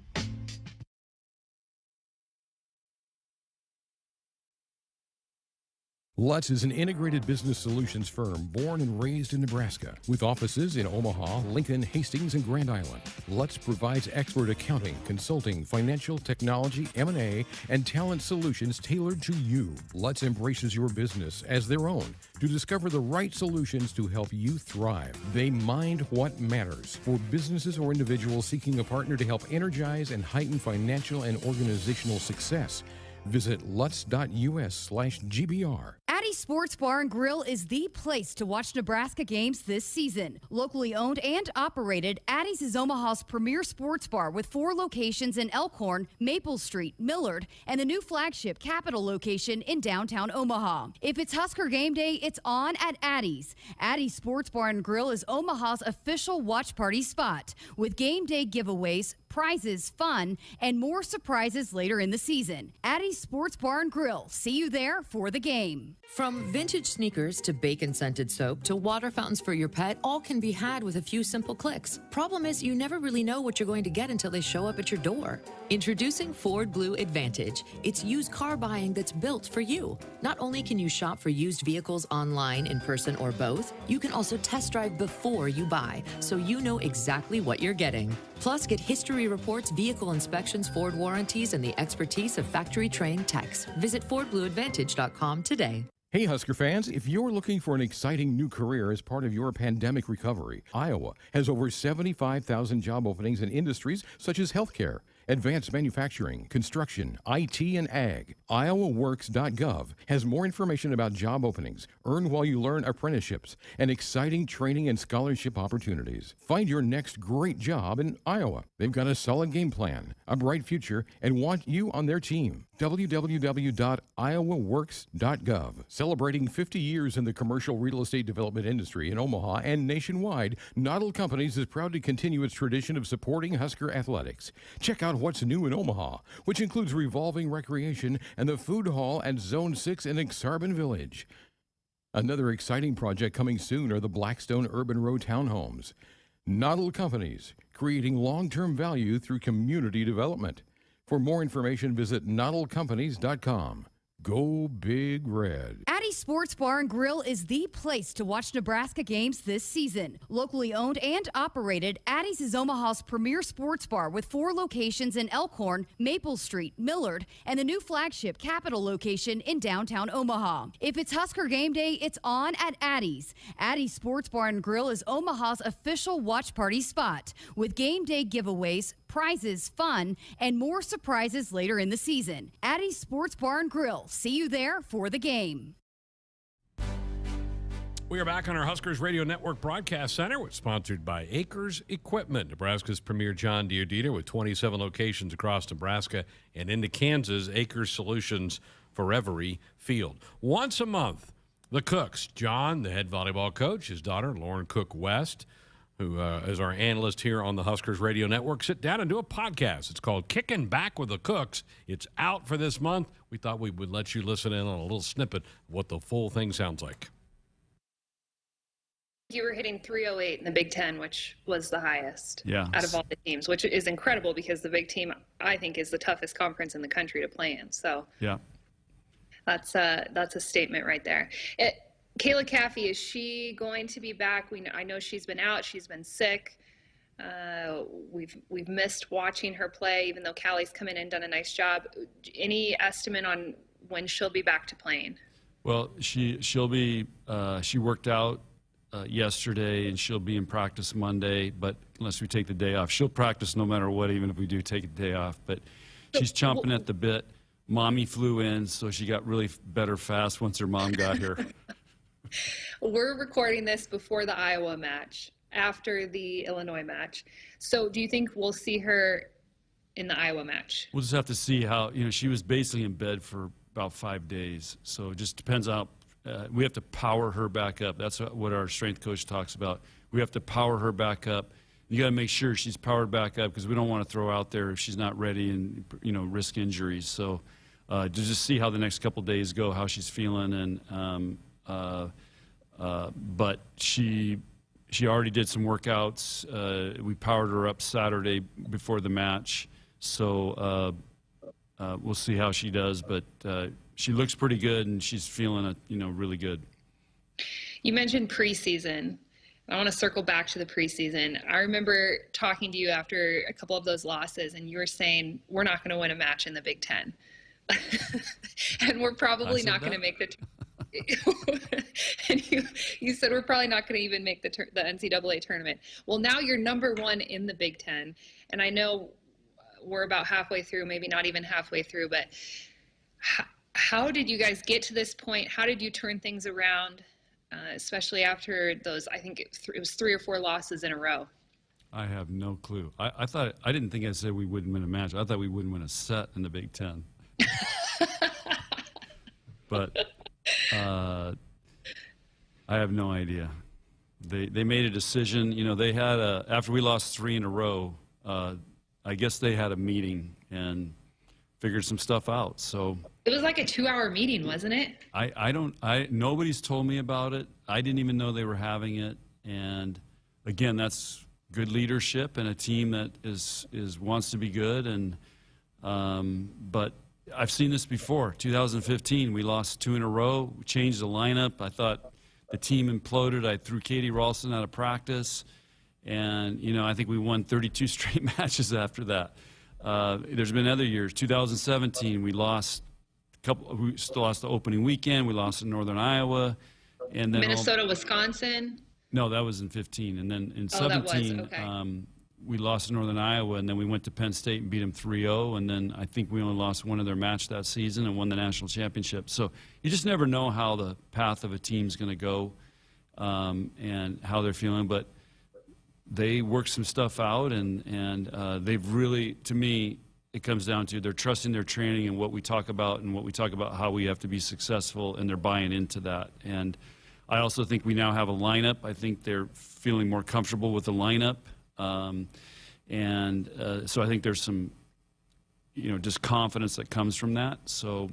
Lutz is an integrated business solutions firm born and raised in Nebraska with offices in Omaha, Lincoln, Hastings, and Grand Island. Lutz provides expert accounting, consulting, financial, technology, M&A, and talent solutions tailored to you. Lutz embraces your business as their own to discover the right solutions to help you thrive. They mind what matters for businesses or individuals seeking a partner to help energize and heighten financial and organizational success. Visit lutz.us/GBR. Addie's Sports Bar and Grill is the place to watch Nebraska games this season. Locally owned and operated, Addie's is Omaha's premier sports bar with 4 locations in Elkhorn, Maple Street, Millard, and the new flagship Capitol location in downtown Omaha. If it's Husker game day, it's on at Addie's. Addie's Sports Bar and Grill is Omaha's official watch party spot with game day giveaways, prizes, fun, and more surprises later in the season. Addie's Sports Bar and Grill. See you there for the game. From vintage sneakers to bacon-scented soap to water fountains for your pet, all can be had with a few simple clicks. Problem is, you never really know what you're going to get until they show up at your door. Introducing Ford Blue Advantage. It's used car buying that's built for you. Not only can you shop for used vehicles online, in person, or both, you can also test drive before you buy, so you know exactly what you're getting. Plus, get history reports, vehicle inspections, Ford warranties, and the expertise of factory-trained techs. Visit FordBlueAdvantage.com today. Hey, Husker fans, if you're looking for an exciting new career as part of your pandemic recovery, Iowa has over 75,000 job openings in industries such as healthcare, advanced manufacturing, construction, IT, and ag. IowaWorks.gov has more information about job openings, earn while you learn apprenticeships, and exciting training and scholarship opportunities. Find your next great job in Iowa. They've got a solid game plan, a bright future, and want you on their team. www.iowaworks.gov. Celebrating 50 years in the commercial real estate development industry in Omaha and nationwide, Noddle Companies is proud to continue its tradition of supporting Husker athletics. Check out what's new in Omaha, which includes revolving recreation and the food hall at Zone 6 in Exarban Village. Another exciting project coming soon are the Blackstone Urban Row townhomes. Noddle Companies, creating long-term value through community development. For more information, visit noddlecompanies.com. Go Big Red. Addie's Sports Bar and Grill is the place to watch Nebraska games this season. Locally owned and operated, Addie's is Omaha's premier sports bar with 4 locations in Elkhorn, Maple Street, Millard, and the new flagship Capitol location in downtown Omaha. If it's Husker game day, it's on at Addie's. Addie's Sports Bar and Grill is Omaha's official watch party spot with game day giveaways, prizes, fun, and more surprises later in the season. Addie's Sports Bar and Grill. See you there for the game. We are back on our Huskers Radio Network Broadcast Center, which is sponsored by Acres Equipment, Nebraska's premier John Deere dealer with 27 locations across Nebraska and into Kansas. Acres solutions for every field. Once a month, the Cooks, John, the head volleyball coach, his daughter, Lauren Cook West, who is our analyst here on the Huskers Radio Network, sit down and do a podcast. It's called Kicking Back with the Cooks. It's out for this month. We thought we would let you listen in on a little snippet of what the full thing sounds like. You were hitting 308 in the Big Ten, which was the highest out of all the teams, which is incredible because the Big Team, I think, is the toughest conference in the country to play in. So yeah, that's a statement right there. Kayla Caffey, is she going to be back? I know she's been out. She's been sick. We've missed watching her play, even though Callie's come in and done a nice job. Any estimate on when she'll be back to playing? Well, she'll be. She worked out yesterday, and she'll be in practice Monday. But unless we take the day off, she'll practice no matter what, even if we do take a day off. But she's chomping at the bit. Mommy flew in, so she got really better fast once her mom got here. We're recording this before the Iowa match, after the Illinois match. So do you think we'll see her in the Iowa match? We'll just have to see how, she was basically in bed for about 5 days. So it just depends how, we have to power her back up. That's what our strength coach talks about. We have to power her back up. You got to make sure she's powered back up because we don't want to throw out there if she's not ready and, risk injuries. So to just see how the next couple of days go, how she's feeling. And, but she already did some workouts. We powered her up Saturday before the match. So we'll see how she does. But she looks pretty good, and she's feeling really good. You mentioned preseason. I want to circle back to the preseason. I remember talking to you after a couple of those losses, and you were saying, we're not going to win a match in the Big Ten. And we're probably not going to make the and you said we're probably not going to even make the NCAA tournament. Well, now you're number one in the Big Ten, and I know we're about halfway through, maybe not even halfway through, but how did you guys get to this point? How did you turn things around, especially after those, I think it was 3 or 4 losses in a row? I have no clue. I didn't think I said we wouldn't win a match. I thought we wouldn't win a set in the Big Ten. But I have no idea. They made a decision. They had after we lost 3 in a row, I guess they had a meeting and figured some stuff out. So it was like a 2-hour meeting, wasn't it? Nobody's told me about it. I didn't even know they were having it. And again, that's good leadership and a team that wants to be good. And but I've seen this before. 2015, we lost 2 in a row. We changed the lineup. I thought the team imploded. I threw Katie Ralston out of practice. And, I think we won 32 straight matches after that. There's been other years. 2017, we lost we still lost the opening weekend. We lost in Northern Iowa. And then Minnesota, Wisconsin. No, that was in 15. And then in 17, okay. We lost to Northern Iowa, and then we went to Penn State and beat them 3-0, and then I think we only lost one of their match that season and won the national championship. So you just never know how the path of a team's going to go and how they're feeling. But they worked some stuff out, and they've really, to me, it comes down to they're trusting their training and what we talk about and what we talk about how we have to be successful, and they're buying into that. And I also think we now have a lineup. I think they're feeling more comfortable with the lineup. So I think there's some, just confidence that comes from that. So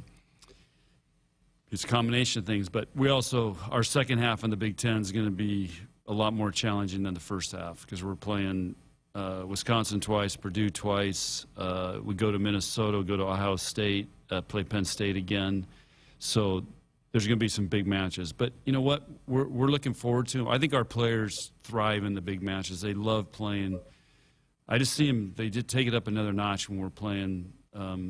it's a combination of things. But we also, our second half in the Big Ten is going to be a lot more challenging than the first half because we're playing Wisconsin twice, Purdue twice. We go to Minnesota, go to Ohio State, play Penn State again. So there's going to be some big matches. But you know what? We're looking forward to them. I think our players thrive in the big matches. They love playing. I just see them. They did take it up another notch when we're playing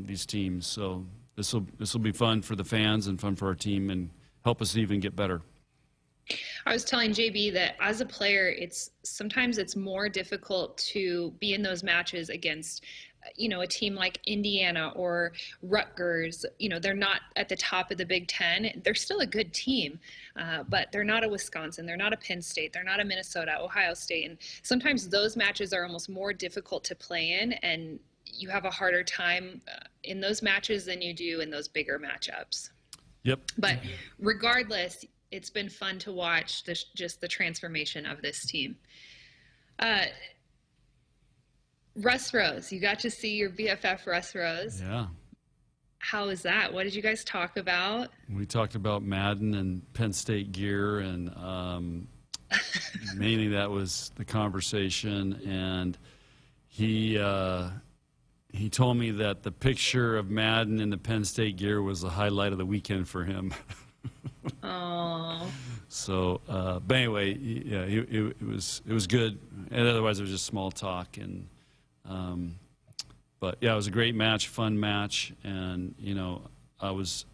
these teams. So this will be fun for the fans and fun for our team and help us even get better. I was telling JB that as a player, sometimes it's more difficult to be in those matches against a team like Indiana or Rutgers. They're not at the top of the Big Ten. They're still a good team, but they're not a Wisconsin. They're not a Penn State. They're not a Minnesota, Ohio State. And sometimes those matches are almost more difficult to play in, and you have a harder time in those matches than you do in those bigger matchups. Yep. But regardless, it's been fun to watch just the transformation of this team. Russ Rose, you got to see your BFF Russ Rose. Yeah. How was that? What did you guys talk about? We talked about Madden and Penn State gear, and mainly that was the conversation. And he told me that the picture of Madden in the Penn State gear was the highlight of the weekend for him. Oh. So, but anyway, yeah, it was good, and otherwise it was just small talk. And but yeah, it was a great match, fun match, and I was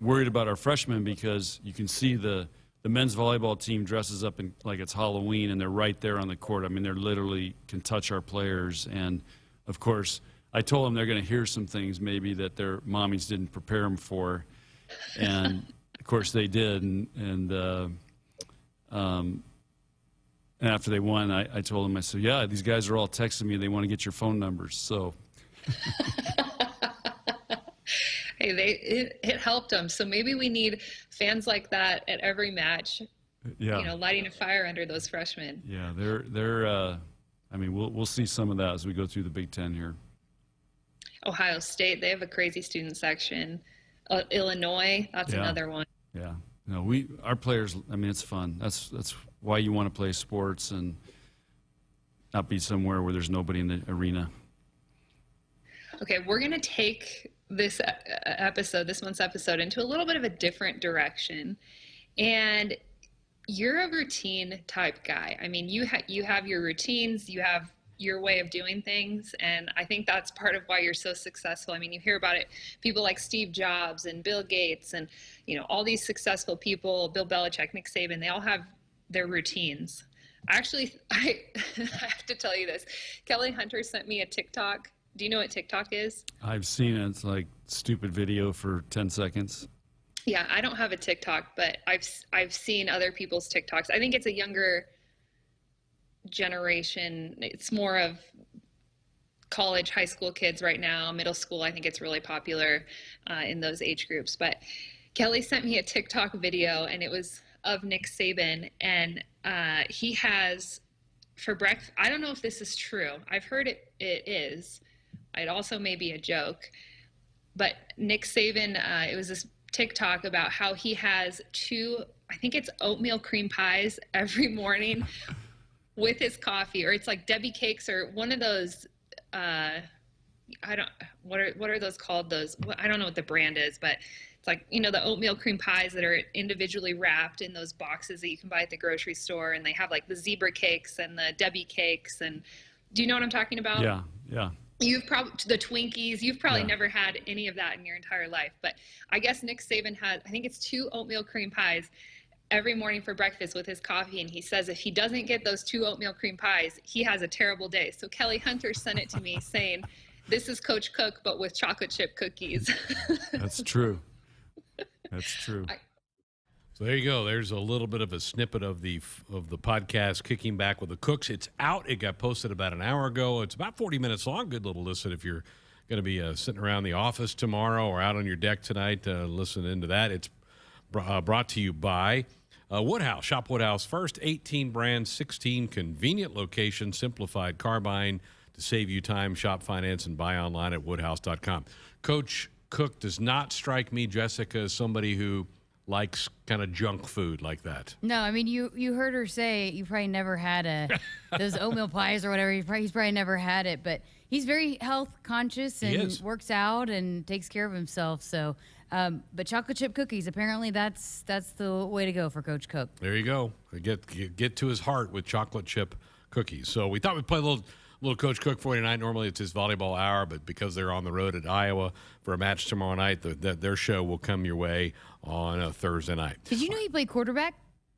worried about our freshmen because you can see the men's volleyball team dresses up in like it's Halloween, and they're right there on the court. I mean, they're literally can touch our players, and of course, I told them they're going to hear some things maybe that their mommies didn't prepare them for, and of course they did, and after they won, I told them, I said, yeah, these guys are all texting me. They want to get your phone numbers. So, hey, it helped them. So maybe we need fans like that at every match. Yeah, lighting a fire under those freshmen. Yeah, they're. I mean, we'll see some of that as we go through the Big Ten here. Ohio State, they have a crazy student section. Illinois, that's another one. Yeah. No, our players, I mean, it's fun. That's why you want to play sports and not be somewhere where there's nobody in the arena. Okay, we're going to take this month's episode, into a little bit of a different direction. And you're a routine type guy. I mean, you have your routines, you have your way of doing things, and I think that's part of why you're so successful. I mean, you hear about it, people like Steve Jobs and Bill Gates and all these successful people, Bill Belichick, Nick Saban, they all have their routines. Actually, I have to tell you this. Kelly Hunter sent me a TikTok. Do you know what TikTok is? I've seen it. It's like stupid video for 10 seconds. Yeah, I don't have a TikTok, but I've seen other people's TikToks. I think it's a younger generation. It's more of college, high school kids right now, middle school. I think it's really popular in those age groups. But Kelly sent me a TikTok video, and it was of Nick Saban, and he has for breakfast. I don't know if this is true. I've heard it is. It also may be a joke. But Nick Saban, it was this TikTok about how he has 2, I think it's oatmeal cream pies every morning with his coffee, or it's like Debbie cakes, or one of those. What are those called? I don't know what the brand is, but it's like the oatmeal cream pies that are individually wrapped in those boxes that you can buy at the grocery store, and they have like the zebra cakes and the Debbie cakes. And do you know what I'm talking about? Yeah. You've probably the Twinkies. You've probably never had any of that in your entire life, but I guess Nick Saban had, I think it's 2 oatmeal cream pies every morning for breakfast with his coffee, and he says if he doesn't get those 2 oatmeal cream pies, he has a terrible day. So Kelly Hunter sent it to me saying, "This is Coach Cook, but with chocolate chip cookies." That's true. That's true. So there you go. There's a little bit of a snippet of the podcast, Kicking Back with the Cooks. It's out. It got posted about an hour ago. It's about 40 minutes long. Good little listen if you're going to be sitting around the office tomorrow or out on your deck tonight listening to that. It's brought to you by Woodhouse. Shop Woodhouse first. 18 brands, 16 convenient locations, simplified car buying to save you time. Shop, finance, and buy online at woodhouse.com. Coach Cook does not strike me, Jessica, as somebody who likes kind of junk food like that. No, I mean, you heard her say you probably never had those oatmeal pies or whatever. He's probably never had it, but he's very health conscious and works out and takes care of himself. So, but chocolate chip cookies, apparently that's the way to go for Coach Cook. There you go. Get to his heart with chocolate chip cookies. So we thought we'd play a little Coach Cook for you tonight. Normally it's his volleyball hour, but because they're on the road at Iowa for a match tomorrow night, their show will come your way on a Thursday night. Did you know he played quarterback?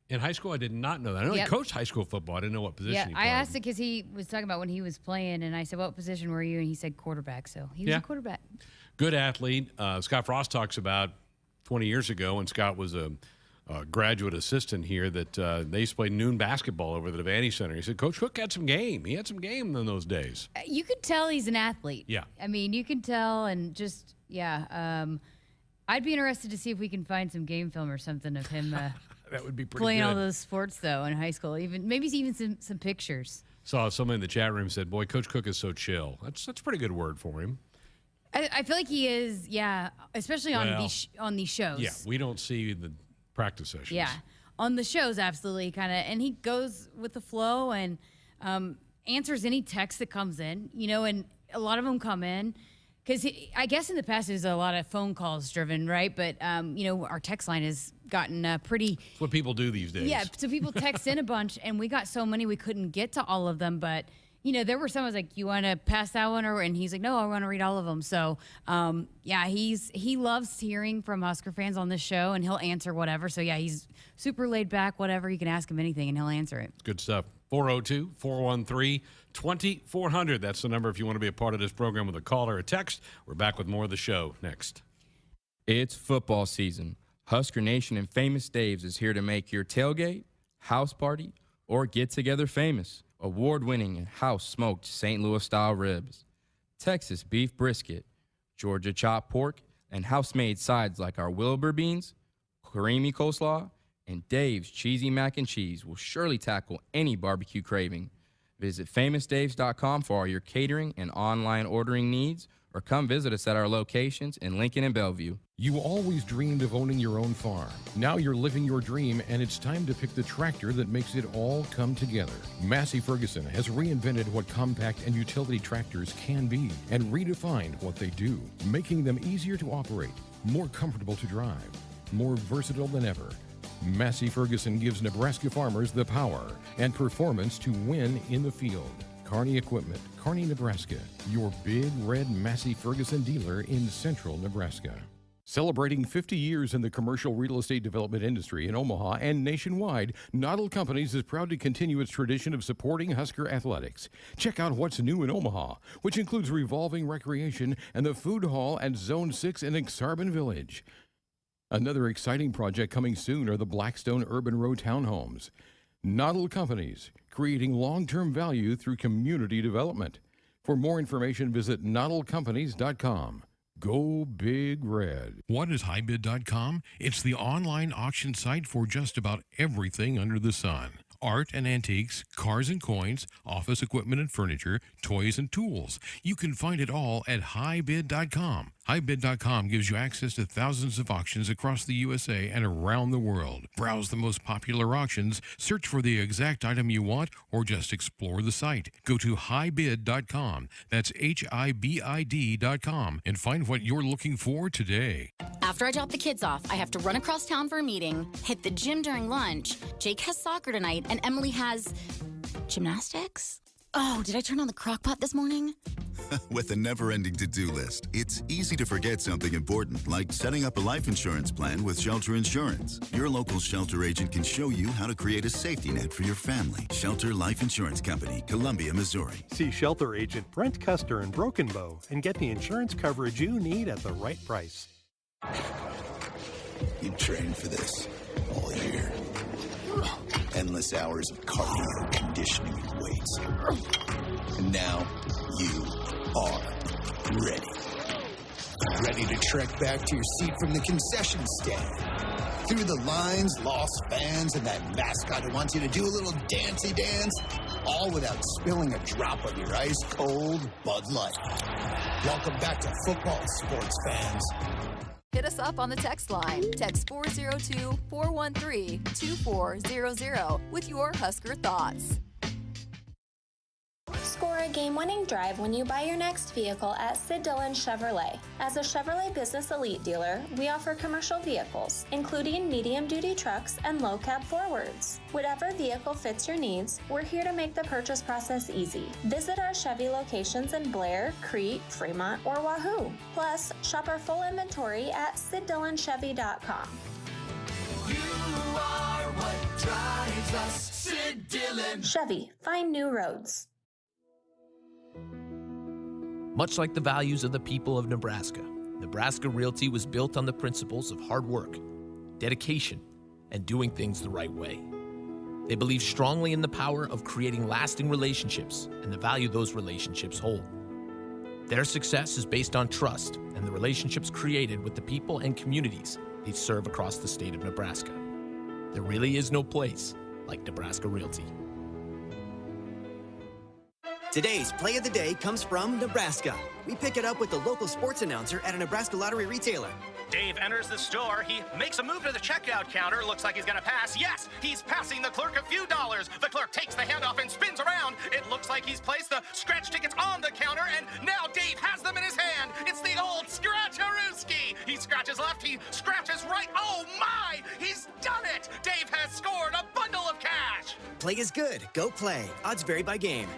In high school, I did not know that. I know he coached high school football. I didn't know what position he played. I asked it because he was talking about when he was playing, and I said, what position were you? And he said quarterback, so he was a quarterback. Good athlete. Scott Frost talks about 20 years ago when Scott was a graduate assistant here that they used to play noon basketball over the Devaney Center. He said, Coach Cook had some game. He had some game in those days. You could tell he's an athlete. Yeah. I mean, you can tell, and just, I'd be interested to see if we can find some game film or something of him that would be pretty playing good. all those sports, though, in high school. Maybe even some pictures. Saw someone in the chat room said, boy, Coach Cook is so chill. That's a pretty good word for him. I feel like he is, especially on these shows. Yeah, we don't see the practice sessions. Yeah, on the shows, absolutely, kind of, and he goes with the flow and answers any text that comes in, and a lot of them come in because I guess in the past it was a lot of phone calls driven, right? But our text line is gotten pretty. That's what people do these days. Yeah, so people text in a bunch, and we got so many we couldn't get to all of them. But there were some. I was like, "You want to pass that one?" And he's like, "No, I want to read all of them." So, he loves hearing from Husker fans on this show, and he'll answer whatever. So yeah, he's super laid back. Whatever, you can ask him anything, and he'll answer it. Good stuff. 402-413-2400. That's the number if you want to be a part of this program with a call or a text. We're back with more of the show next. It's football season. Husker Nation and Famous Dave's is here to make your tailgate, house party, or get-together famous. Award-winning and house-smoked St. Louis-style ribs, Texas beef brisket, Georgia chopped pork, and house-made sides like our Wilbur beans, creamy coleslaw, and Dave's cheesy mac and cheese will surely tackle any barbecue craving. Visit famousdaves.com for all your catering and online ordering needs, or come visit us at our locations in Lincoln and Bellevue. You always dreamed of owning your own farm. Now you're living your dream, and it's time to pick the tractor that makes it all come together. Massey Ferguson has reinvented what compact and utility tractors can be and redefined what they do, making them easier to operate, more comfortable to drive, more versatile than ever. Massey Ferguson gives Nebraska farmers the power and performance to win in the field. Kearney Equipment, Kearney, Nebraska, your big red Massey Ferguson dealer in central Nebraska. Celebrating 50 years in the commercial real estate development industry in Omaha and nationwide, Noddle Companies is proud to continue its tradition of supporting Husker athletics. Check out what's new in Omaha, which includes revolving recreation and the food hall at Zone 6 in Exarban Village. Another exciting project coming soon are the Blackstone Urban Row townhomes. Noddle Companies, creating long-term value through community development. For more information, visit noddlecompanies.com. Go Big Red. What is highbid.com? It's the online auction site for just about everything under the sun. Art and antiques, cars and coins, office equipment and furniture, toys and tools. You can find it all at highbid.com. Highbid.com gives you access to thousands of auctions across the USA and around the world. Browse the most popular auctions, search for the exact item you want, or just explore the site. Go to highbid.com. That's HIBID.com and find what you're looking for today. After I drop the kids off, I have to run across town for a meeting, hit the gym during lunch. Jake has soccer tonight, and Emily has gymnastics? Oh, did I turn on the crock pot this morning? With a never-ending to-do list, it's easy to forget something important, like setting up a life insurance plan with Shelter Insurance. Your local Shelter agent can show you how to create a safety net for your family. Shelter Life Insurance Company, Columbia, Missouri. See Shelter agent Brent Custer in Broken Bow and get the insurance coverage you need at the right price. You trained for this all year. Endless hours of cardio, conditioning, and weights. And now you are ready. Ready to trek back to your seat from the concession stand. Through the lines, lost fans, and that mascot who wants you to do a little dancey dance, all without spilling a drop of your ice-cold Bud Light. Welcome back to football, sports fans. Hit us up on the text line. Text 402-413-2400 with your Husker thoughts. Score a game-winning drive when you buy your next vehicle at Sid Dillon Chevrolet. As a Chevrolet Business Elite dealer, we offer commercial vehicles, including medium-duty trucks and low-cab forwards. Whatever vehicle fits your needs, we're here to make the purchase process easy. Visit our Chevy locations in Blair, Crete, Fremont, or Wahoo. Plus, shop our full inventory at SidDillonChevy.com. You are what drives us, Sid Dillon. Chevy, find new roads. Much like the values of the people of Nebraska, Nebraska Realty was built on the principles of hard work, dedication, and doing things the right way. They believe strongly in the power of creating lasting relationships and the value those relationships hold. Their success is based on trust and the relationships created with the people and communities they serve across the state of Nebraska. There really is no place like Nebraska Realty. Today's play of the day comes from Nebraska. We pick it up with the local sports announcer at a Nebraska lottery retailer. Dave enters the store. He makes a move to the checkout counter. Looks like he's going to pass. Yes, he's passing the clerk a few dollars. The clerk takes the handoff and spins around. It looks like he's placed the scratch tickets on the counter, and now Dave has them in his hand. It's the old Scratch-a-rooski. He scratches left. He scratches right. Oh, my! He's done it! Dave has scored a bundle of cash! Play is good. Go play. Odds vary by game.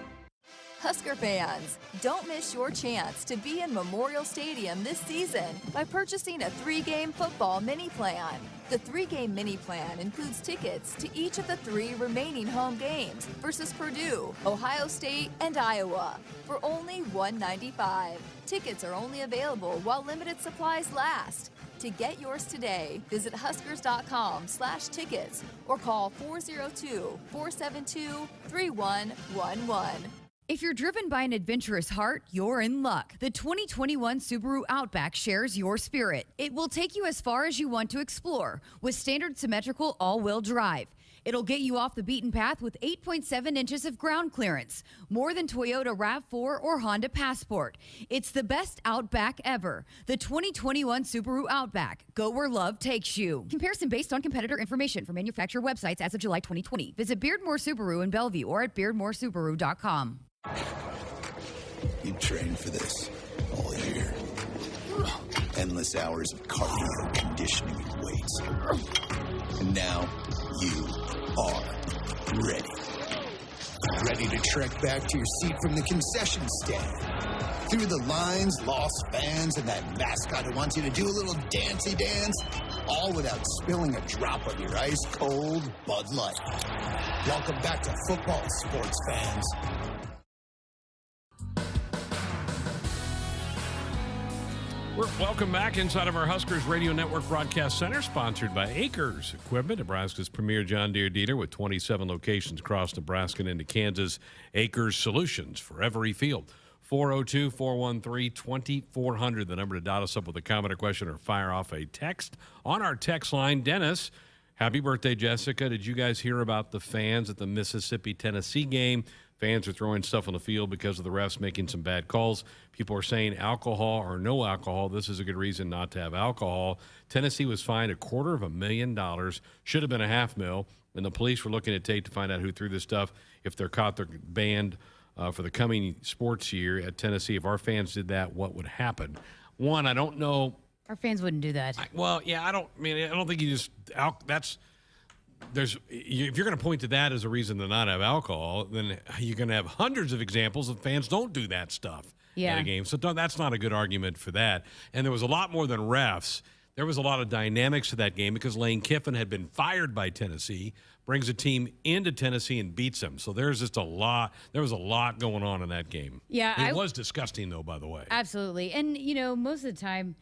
Husker fans, don't miss your chance to be in Memorial Stadium this season by purchasing a 3-game football mini plan. The 3-game mini plan includes tickets to each of the 3 remaining home games versus Purdue, Ohio State, and Iowa for only $195. Tickets are only available while limited supplies last. To get yours today, visit huskers.com/tickets or call 402-472-3111. If you're driven by an adventurous heart, you're in luck. The 2021 Subaru Outback shares your spirit. It will take you as far as you want to explore with standard symmetrical all-wheel drive. It'll get you off the beaten path with 8.7 inches of ground clearance, more than Toyota RAV4 or Honda Passport. It's the best Outback ever. The 2021 Subaru Outback. Go where love takes you. Comparison based on competitor information from manufacturer websites as of July 2020. Visit Beardmore Subaru in Bellevue or at beardmoresubaru.com. You trained for this all year. Endless hours of cardio, conditioning, and weights. And now you are ready. Ready to trek back to your seat from the concession stand. Through the lines, lost fans, and that mascot who wants you to do a little dancey dance, all without spilling a drop of your ice-cold Bud Light. Welcome back to football, sports fans. Welcome back inside of our Huskers Radio Network Broadcast Center, sponsored by Acres Equipment, Nebraska's premier John Deere dealer with 27 locations across Nebraska and into Kansas. Acres Solutions for every field. 402-413-2400, the number to dot us up with a comment or question or fire off a text. On our text line, Dennis, happy birthday, Jessica. Did you guys hear about the fans at the Mississippi-Tennessee game? Fans are throwing stuff on the field because of the refs making some bad calls. People are saying alcohol or no alcohol. This is a good reason not to have alcohol. Tennessee was fined $250,000, should have been $500,000, and the police were looking at tape to find out who threw this stuff. If they're caught, they're banned for the coming sports year at Tennessee. If our fans did that, what would happen? One, I don't know. Our fans wouldn't do that. I don't think you just if you're going to point to that as a reason to not have alcohol, then you're going to have hundreds of examples of fans don't do that stuff at a game. So that's not a good argument for that. And there was a lot more than refs. There was a lot of dynamics to that game because Lane Kiffin had been fired by Tennessee, brings a team into Tennessee and beats them. So there's just a lot. There was a lot going on in that game. Yeah, it was disgusting though, by the way. Absolutely. And most of the time,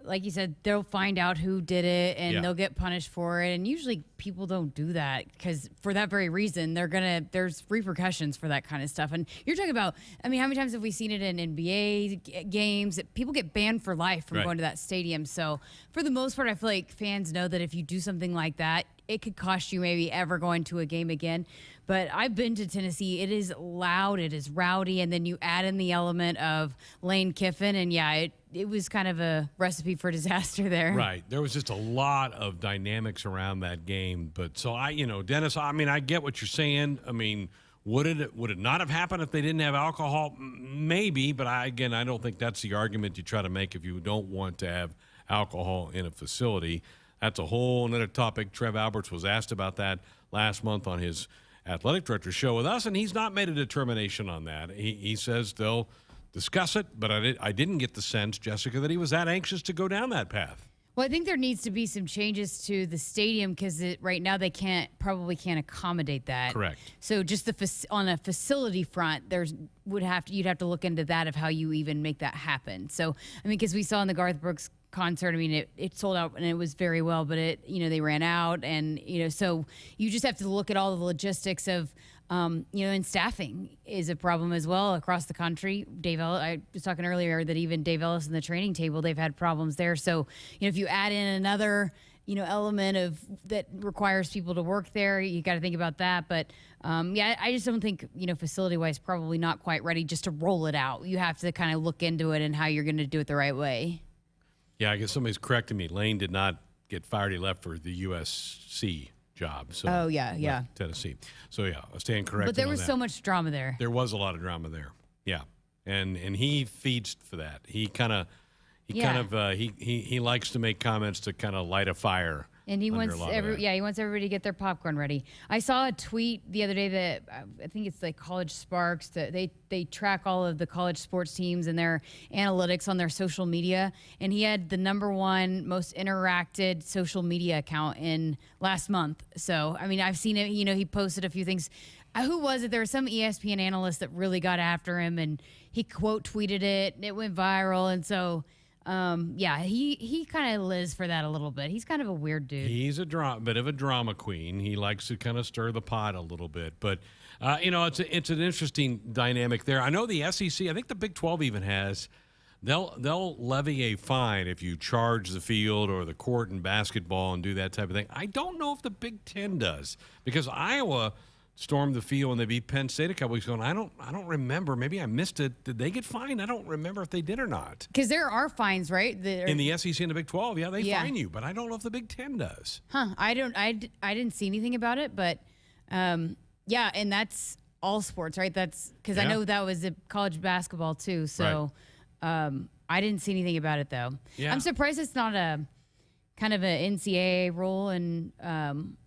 like you said, they'll find out who did it and they'll get punished for it. And usually people don't do that because for that very reason, there's repercussions for that kind of stuff. And you're talking about, how many times have we seen it in NBA games? People get banned for life from going to that stadium. So for the most part, I feel like fans know that if you do something like that, it could cost you maybe ever going to a game again. But I've been to Tennessee. It is loud. It is rowdy. And then you add in the element of Lane Kiffin. And, it was kind of a recipe for disaster there. Right. There was just a lot of dynamics around that game. But so Dennis, I get what you're saying. Would it not have happened if they didn't have alcohol? Maybe. But I don't think that's the argument you try to make if you don't want to have alcohol in a facility. That's a whole another topic. Trev Alberts was asked about that last month on his athletic director show with us, and he's not made a determination on that. He says they'll discuss it, but I didn't get the sense, Jessica, that he was that anxious to go down that path. Well, I think there needs to be some changes to the stadium because right now they probably can't accommodate that. Correct. So just on a facility front, you'd have to look into that of how you even make that happen. So because we saw in the Garth Brooks concert, it sold out and it was very well, but they ran out and so you just have to look at all the logistics of and staffing is a problem as well across the country. Dave Ellis, I was talking earlier that even Dave Ellis and the training table, they've had problems there. So, if you add in another, element of that requires people to work there, you got to think about that. But I just don't think, facility wise, probably not quite ready just to roll it out. You have to kind of look into it and how you're going to do it the right way. Yeah, I guess somebody's correcting me. Lane did not get fired. He left for the USC job. So Tennessee. So I stand corrected. But there was so much drama there. There was a lot of drama there. Yeah. And he feeds for that. He kind of He kind of he likes to make comments to kind of light a fire. And he wants everybody to get their popcorn ready. I saw a tweet the other day that I think it's like College Sparks. That they track all of the college sports teams and their analytics on their social media. And he had the #1 most interacted social media account in last month. So I mean, I've seen it. You know, he posted a few things. Who was it? There was some ESPN analyst that really got after him, and he quote tweeted it, and it went viral. And so. He kind of lives for that a little bit. He's kind of a weird dude. He's a bit of a drama queen. He likes to kind of stir the pot a little bit. But, it's an interesting dynamic there. I know the SEC, I think the Big 12 even has, they'll levy a fine if you charge the field or the court in basketball and do that type of thing. I don't know if the Big 10 does, because Iowa stormed the field and they beat Penn State a couple weeks ago. And I don't remember. Maybe I missed it. Did they get fined? I don't remember if they did or not. Because there are fines, right? In the SEC and the Big 12, they fine you, but I don't know if the Big 10 does. I didn't see anything about it, but and that's all sports, right? That's because I know that was a college basketball too. So I didn't see anything about it though. Yeah. I'm surprised it's not a kind of an NCAA rule, and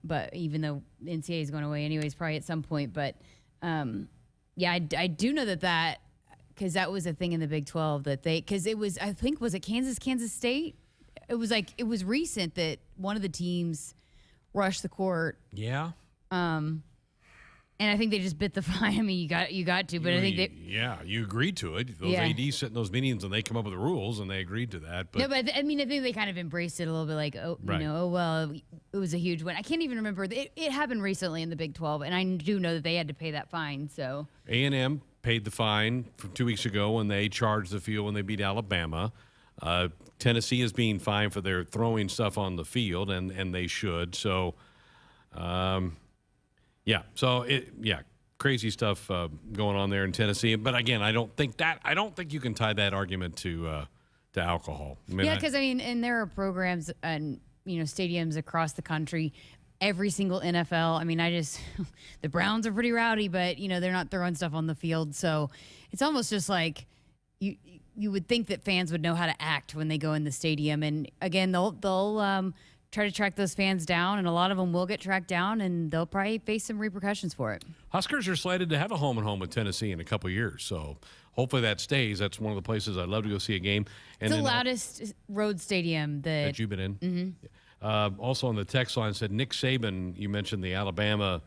but even though NCAA is going away anyways, probably at some point. But I do know that because that was a thing in the Big 12 that because it was, I think, was it Kansas State? It was recent that one of the teams rushed the court. Yeah. And I think they just bit the fine. I mean, you got to, but I think you agreed to it. Those ADs sit in those meetings and they come up with the rules and they agreed to that. But no, but I mean, I think they kind of embraced it a little bit, like, well, it was a huge win. I can't even remember. It happened recently in the Big 12, and I do know that they had to pay that fine. So A&M paid the fine from 2 weeks ago when they charged the field when they beat Alabama. Tennessee is being fined for their throwing stuff on the field, and they should. So. Crazy stuff going on there in Tennessee. But again, I don't think you can tie that argument to alcohol. Because and there are programs and stadiums across the country. Every single NFL. I mean, the Browns are pretty rowdy, but they're not throwing stuff on the field. So it's almost just like you would think that fans would know how to act when they go in the stadium. And again, they'll try to track those fans down, and a lot of them will get tracked down, and they'll probably face some repercussions for it. Huskers are slated to have a home-and-home with Tennessee in a couple years, so hopefully that stays. That's one of the places I'd love to go see a game. And it's the loudest road stadium that you've been in. Mm-hmm. Also on the text line said Nick Saban, you mentioned the Alabama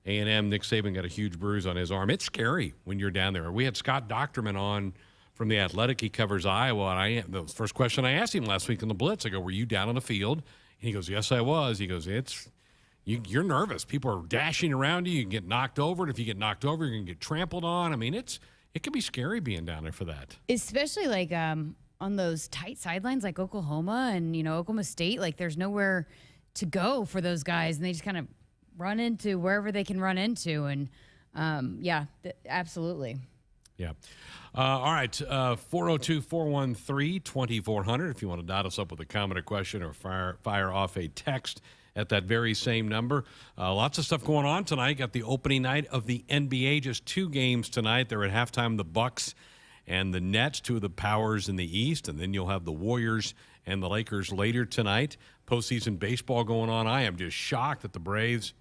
A&M. Nick Saban got a huge bruise on his arm. It's scary when you're down there. We had Scott Docterman on from The Athletic. He covers Iowa, and the first question I asked him last week in the Blitz, I go, were you down on the field? He goes, yes, I was. He goes, you're nervous. People are dashing around you. You can get knocked over. And if you get knocked over, you're going to get trampled on. I mean, it can be scary being down there for that. Especially like on those tight sidelines like Oklahoma and, Oklahoma State. Like there's nowhere to go for those guys. And they just kind of run into wherever they can run into. And, absolutely. Yeah. All right, 402-413-2400 if you want to dot us up with a comment or question or fire off a text at that very same number. Lots of stuff going on tonight. Got the opening night of the NBA, just 2 games tonight. They're at halftime, the Bucks and the Nets, 2 of the powers in the East, and then you'll have the Warriors and the Lakers later tonight. Postseason baseball going on. I am just shocked that the Braves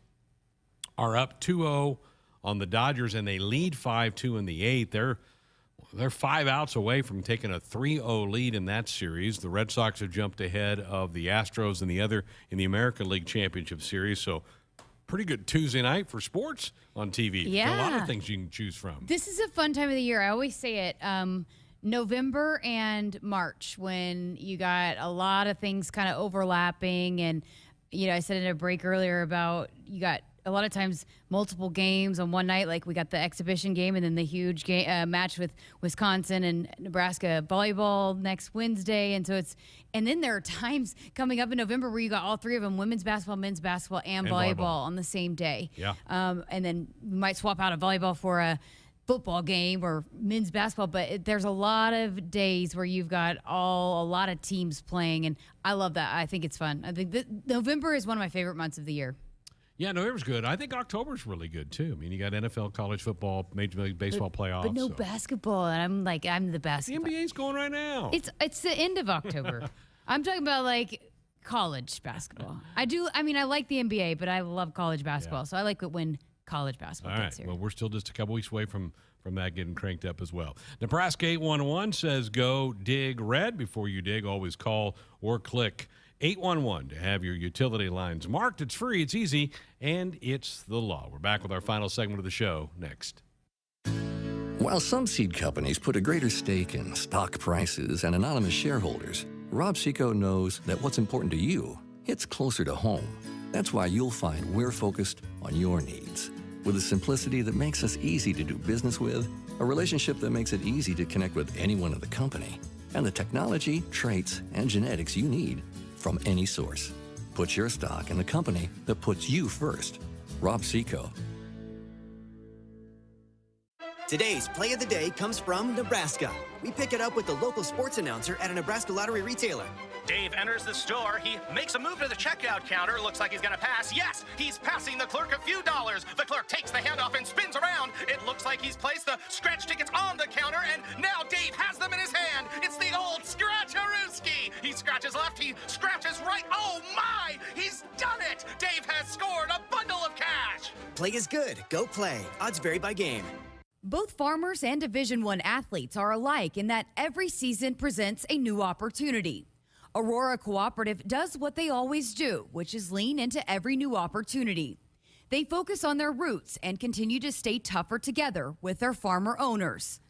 are up 2-0 on the Dodgers, and they lead 5-2 in the 8th. They're 5 outs away from taking a 3-0 lead in that series. The Red Sox have jumped ahead of the Astros in the American League Championship Series. So pretty good Tuesday night for sports on TV. Yeah. A lot of things you can choose from. This is a fun time of the year. I always say it. November and March, when you got a lot of things kind of overlapping. And, I said in a break earlier about you got a lot of times multiple games on one night. Like we got the exhibition game and then the huge match with Wisconsin and Nebraska volleyball next Wednesday. And then there are times coming up in November where you got all 3 of them, women's basketball, men's basketball, and volleyball on the same day. Yeah. And then we might swap out a volleyball for a football game or men's basketball, but there's a lot of days where you've got a lot of teams playing, and I love that. I think it's fun. I think November is one of my favorite months of the year. Yeah, November's good. I think October's really good, too. I mean, you got NFL, college football, Major League Baseball playoffs. But no basketball, and I'm the basketball. The NBA's going right now. It's the end of October. I'm talking about, like, college basketball. I like the NBA, but I love college basketball, so I like it when college basketball gets here. Well, we're still just a couple weeks away from that getting cranked up as well. Nebraska 811 says go dig red. Before you dig, always call or click 811 to have your utility lines marked. It's free, it's easy, and it's the law. We're back with our final segment of the show next. While some seed companies put a greater stake in stock prices and anonymous shareholders, Rob Seco knows that what's important to you hits closer to home. That's why you'll find we're focused on your needs. With a simplicity that makes us easy to do business with, a relationship that makes it easy to connect with anyone in the company, and the technology, traits, and genetics you need from any source. Put your stock in the company that puts you first. Rob Seco. Today's play of the day comes from Nebraska. We pick it up with the local sports announcer at a Nebraska lottery retailer. Dave enters the store. He makes a move to the checkout counter. Looks like he's going to pass. Yes, he's passing the clerk a few dollars. The clerk takes the handoff and spins around. It looks like he's placed the scratch tickets on the counter, and now Dave has them in his hand. It's the old Scratch-a-rooski. He scratches left. He scratches right. Oh, my! He's done it! Dave has scored a bundle of cash. Play is good. Go play. Odds vary by game. Both farmers and Division I athletes are alike in that every season presents a new opportunity. Aurora Cooperative does what they always do, which is lean into every new opportunity. They focus on their roots and continue to stay tougher together with their farmer owners.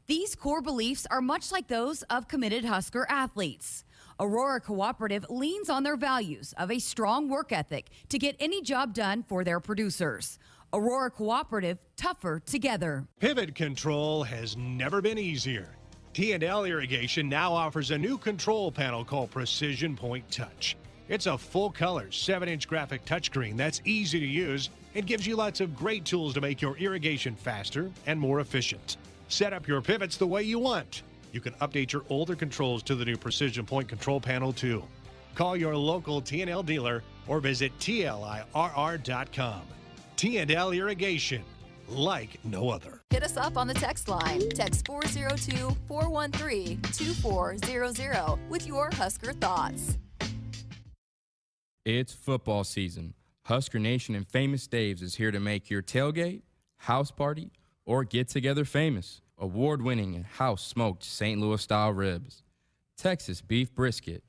These core beliefs are much like those of committed Husker athletes. Aurora Cooperative leans on their values of a strong work ethic to get any job done for their producers. Aurora Cooperative, tougher together. Pivot control has never been easier. T&L Irrigation now offers a new control panel called Precision Point Touch. It's a full-color 7-inch graphic touchscreen that's easy to use and gives you lots of great tools to make your irrigation faster and more efficient. Set up your pivots the way you want. You can update your older controls to the new Precision Point control panel too. Call your local T&L dealer or visit TLIRR.com. T&L Irrigation, like no other. Hit us up on the text line. Text 402-413-2400 with your Husker thoughts. It's football season. Husker Nation and Famous Dave's is here to make your tailgate, house party, or get-together famous. Award-winning and house-smoked St. Louis-style ribs, Texas beef brisket,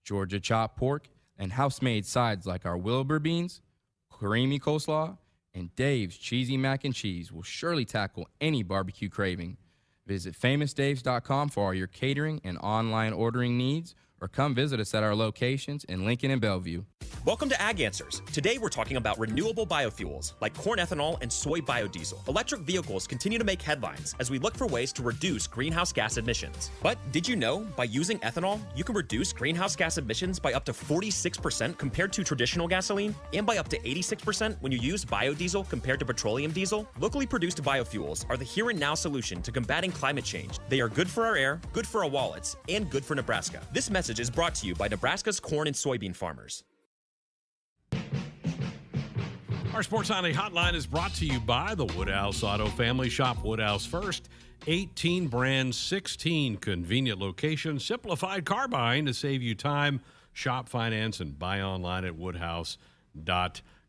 Georgia chopped pork, and house-made sides like our Wilbur beans, creamy coleslaw, and Dave's cheesy mac and cheese will surely tackle any barbecue craving. Visit famousdaves.com for all your catering and online ordering needs, or come visit us at our locations in Lincoln and Bellevue. Welcome to Ag Answers. Today we're talking about renewable biofuels like corn ethanol and soy biodiesel. Electric vehicles continue to make headlines as we look for ways to reduce greenhouse gas emissions. But did you know by using ethanol, you can reduce greenhouse gas emissions by up to 46% compared to traditional gasoline, and by up to 86% when you use biodiesel compared to petroleum diesel? Locally produced biofuels are the here and now solution to combating climate change. They are good for our air, good for our wallets, and good for Nebraska. This message is brought to you by Nebraska's corn and soybean farmers. Our Sports Nightly Hotline is brought to you by the Woodhouse Auto Family Shop. Woodhouse first, 18 brands, 16 convenient locations, simplified car buying to save you time. Shop, finance, and buy online at woodhouse.com.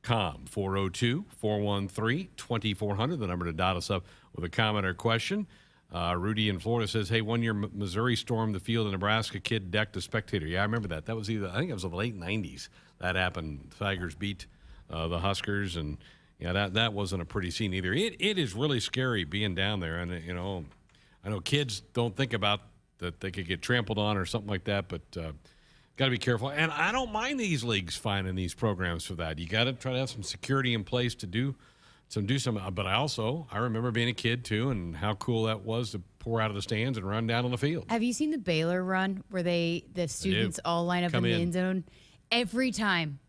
402-413-2400, the number to dot us up with a comment or question. Rudy in Florida says, hey, one year Missouri stormed the field, a Nebraska kid decked a spectator. Yeah, I remember that. That was I think it was in the late 90s that happened. Tigers beat the Huskers, and that wasn't a pretty scene either. It is really scary being down there, and I know kids don't think about that they could get trampled on or something like that, but got to be careful. And I don't mind these leagues finding these programs for that. You got to try to have some security in place to do some. But I remember being a kid too, and how cool that was to pour out of the stands and run down on the field. Have you seen the Baylor run where the students all line up in the end zone? Every time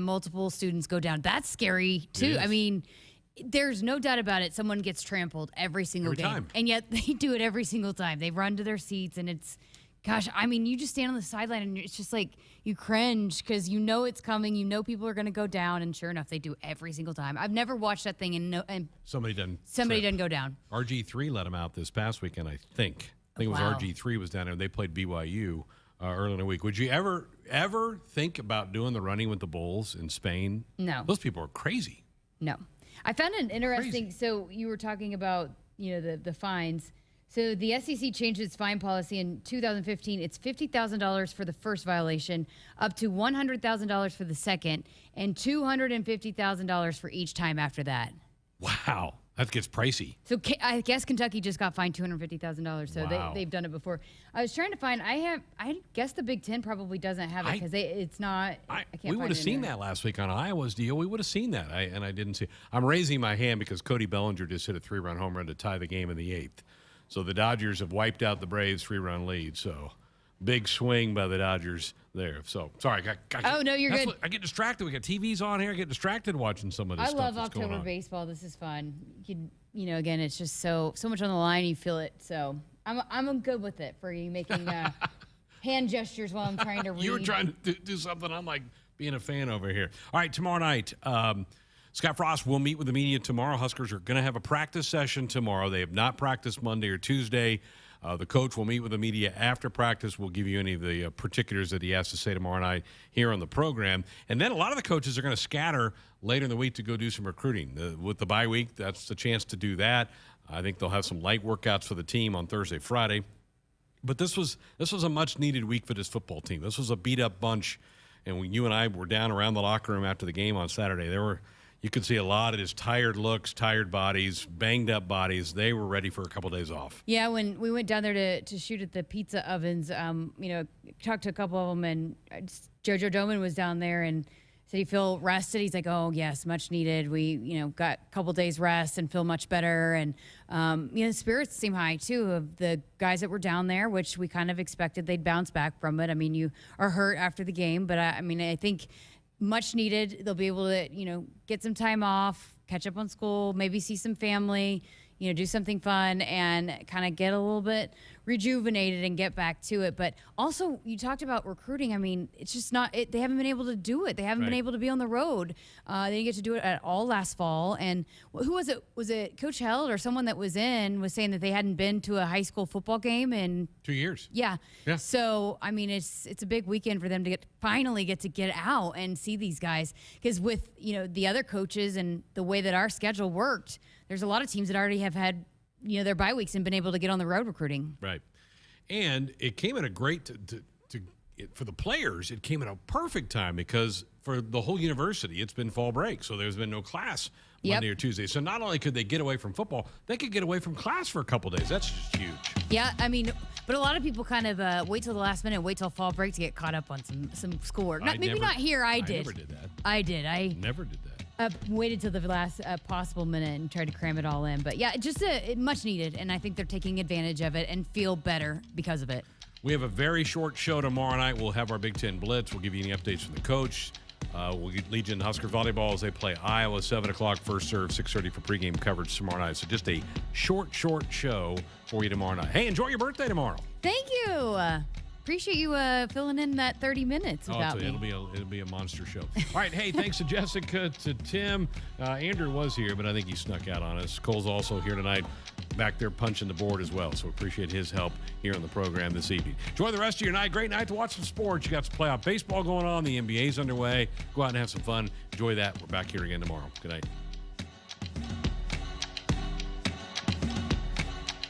multiple students go down. That's scary too. I mean, there's no doubt about it. Someone gets trampled every single game. And yet they do it every single time. They run to their seats, and it's Gosh, I mean, you just stand on the sideline and it's just like you cringe because you know it's coming. You know people are going to go down, and sure enough, they do every single time. I've never watched that thing and somebody doesn't go down. RG3 let him out this past weekend, I think. I think it was RG3 was down there. They played BYU early in the week. Would you ever think about doing the running with the Bulls in Spain? No. Those people are crazy. No. I found an interesting, so you were talking about, the fines. So the SEC changed its fine policy in 2015. It's $50,000 for the first violation, up to $100,000 for the second, and $250,000 for each time after that. Wow. That gets pricey. So I guess Kentucky just got fined $250,000. So Wow. they've done it before. I was trying to find. I guess the Big Ten probably doesn't have it because it's not. I can't. We would have seen that last week on Iowa's deal. We would have seen that. I didn't see. I'm raising my hand because Cody Bellinger just hit a 3-run home run to tie the game in the 8th. So the Dodgers have wiped out the Braves' 3-run lead. So big swing by the Dodgers there. So sorry. Oh no, you're good. I get distracted. We got TVs on here. I get distracted watching some of this I stuff. love that's going October on. baseball. This is fun. Again, it's just so much on the line. You feel it. So I'm good with it for you making hand gestures while I'm trying to read. You were trying to do something. I'm like being a fan over here. All right, tomorrow night, Scott Frost will meet with the media tomorrow. Huskers are going to have a practice session tomorrow. They have not practiced Monday or Tuesday. The coach will meet with the media after practice. We'll give you any of the particulars that he has to say tomorrow night here on the program. And then a lot of the coaches are going to scatter later in the week to go do some recruiting. With the bye week, that's the chance to do that. I think they'll have some light workouts for the team on Thursday, Friday. But this was a much-needed week for this football team. This was a beat-up bunch. And when you and I were down around the locker room after the game on Saturday, you could see a lot of just tired looks, tired bodies, banged-up bodies. They were ready for a couple days off. Yeah, when we went down there to shoot at the pizza ovens, talked to a couple of them, and JoJo Doman was down there and said he feel rested. He's like, oh, yes, much needed. We, got a couple days rest and feel much better. And, the spirits seem high, too, of the guys that were down there, which we kind of expected they'd bounce back from it. I mean, you are hurt after the game, but I think – much needed. They'll be able to, get some time off, catch up on school, maybe see some family, do something fun and kind of get a little bit rejuvenated and get back to it. But also, you talked about recruiting. I mean, it's just not, they haven't been able to do it. They haven't been able to be on the road. They didn't get to do it at all last fall. And who was it? Was it Coach Held or someone that was saying that they hadn't been to a high school football game in 2 years? Yeah. So, I mean, it's a big weekend for them to finally get to get out and see these guys. Because with, the other coaches and the way that our schedule worked, there's a lot of teams that already have had, their bye weeks and been able to get on the road recruiting. Right. And it came at a great, for the players, it came at a perfect time because for the whole university, it's been fall break. So there's been no class Monday or Tuesday. So not only could they get away from football, they could get away from class for a couple days. That's just huge. Yeah, I mean, but a lot of people kind of wait till the last minute, wait till fall break to get caught up on some schoolwork. Maybe not here. I did. I never did that. I did. I never did that. Waited till the last possible minute and tried to cram it all in. But yeah, just much needed. And I think they're taking advantage of it and feel better because of it. We have a very short show tomorrow night. We'll have our Big Ten Blitz. We'll give you any updates from the coach. We'll lead you into Husker volleyball as they play Iowa, 7 o'clock, first serve, 6:30 for pregame coverage tomorrow night. So just a short show for you tomorrow night. Hey, enjoy your birthday tomorrow. Thank you. Appreciate you filling in that 30 minutes without me. It'll be a monster show. All right, hey, thanks to Jessica, to Tim. Andrew was here, but I think he snuck out on us. Cole's also here tonight, back there punching the board as well. So appreciate his help here on the program this evening. Enjoy the rest of your night. Great night to watch some sports. You got some playoff baseball going on. The NBA's underway. Go out and have some fun. Enjoy that. We're back here again tomorrow. Good night.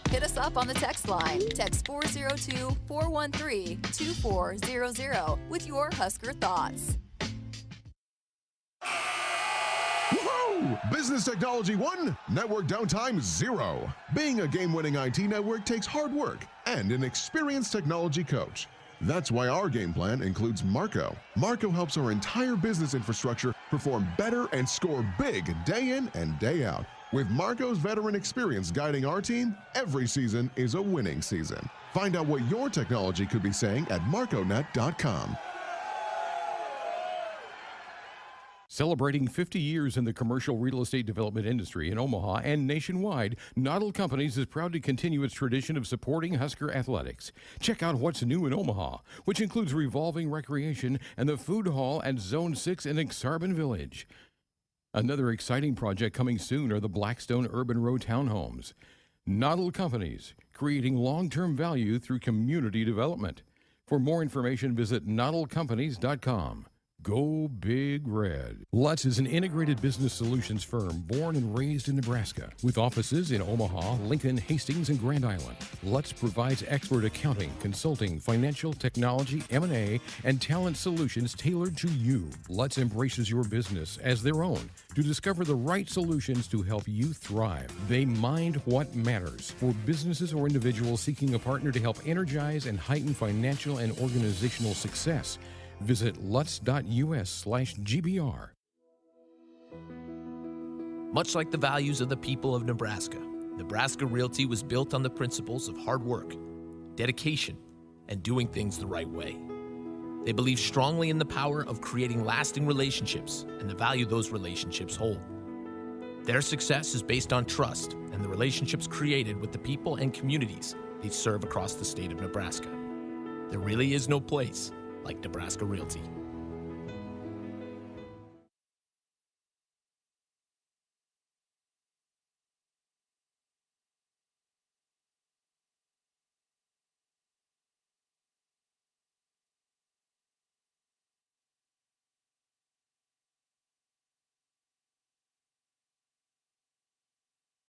Hit us up on the text line. Text 402-413-2400 with your Husker thoughts. Woohoo! Business technology 1, network downtime 0. Being a game-winning IT network takes hard work and an experienced technology coach. That's why our game plan includes Marco. Marco helps our entire business infrastructure perform better and score big day in and day out. With Marco's veteran experience guiding our team, every season is a winning season. Find out what your technology could be saying at marconet.com. Celebrating 50 years in the commercial real estate development industry in Omaha and nationwide, Noddle Companies is proud to continue its tradition of supporting Husker athletics. Check out what's new in Omaha, which includes revolving recreation and the food hall at Zone 6 in Exarban Village. Another exciting project coming soon are the Blackstone Urban Row townhomes. Noddle Companies, creating long-term value through community development. For more information, visit noddlecompanies.com. Go Big Red. Lutz is an integrated business solutions firm born and raised in Nebraska with offices in Omaha, Lincoln, Hastings, and Grand Island. Lutz provides expert accounting, consulting, financial, technology, M&A, and talent solutions tailored to you. Lutz embraces your business as their own to discover the right solutions to help you thrive. They mind what matters for businesses or individuals seeking a partner to help energize and heighten financial and organizational success. Visit lutz.us/GBR. Much like the values of the people of Nebraska, Nebraska Realty was built on the principles of hard work, dedication, and doing things the right way. They believe strongly in the power of creating lasting relationships and the value those relationships hold. Their success is based on trust and the relationships created with the people and communities they serve across the state of Nebraska. There really is no place like Nebraska Realty.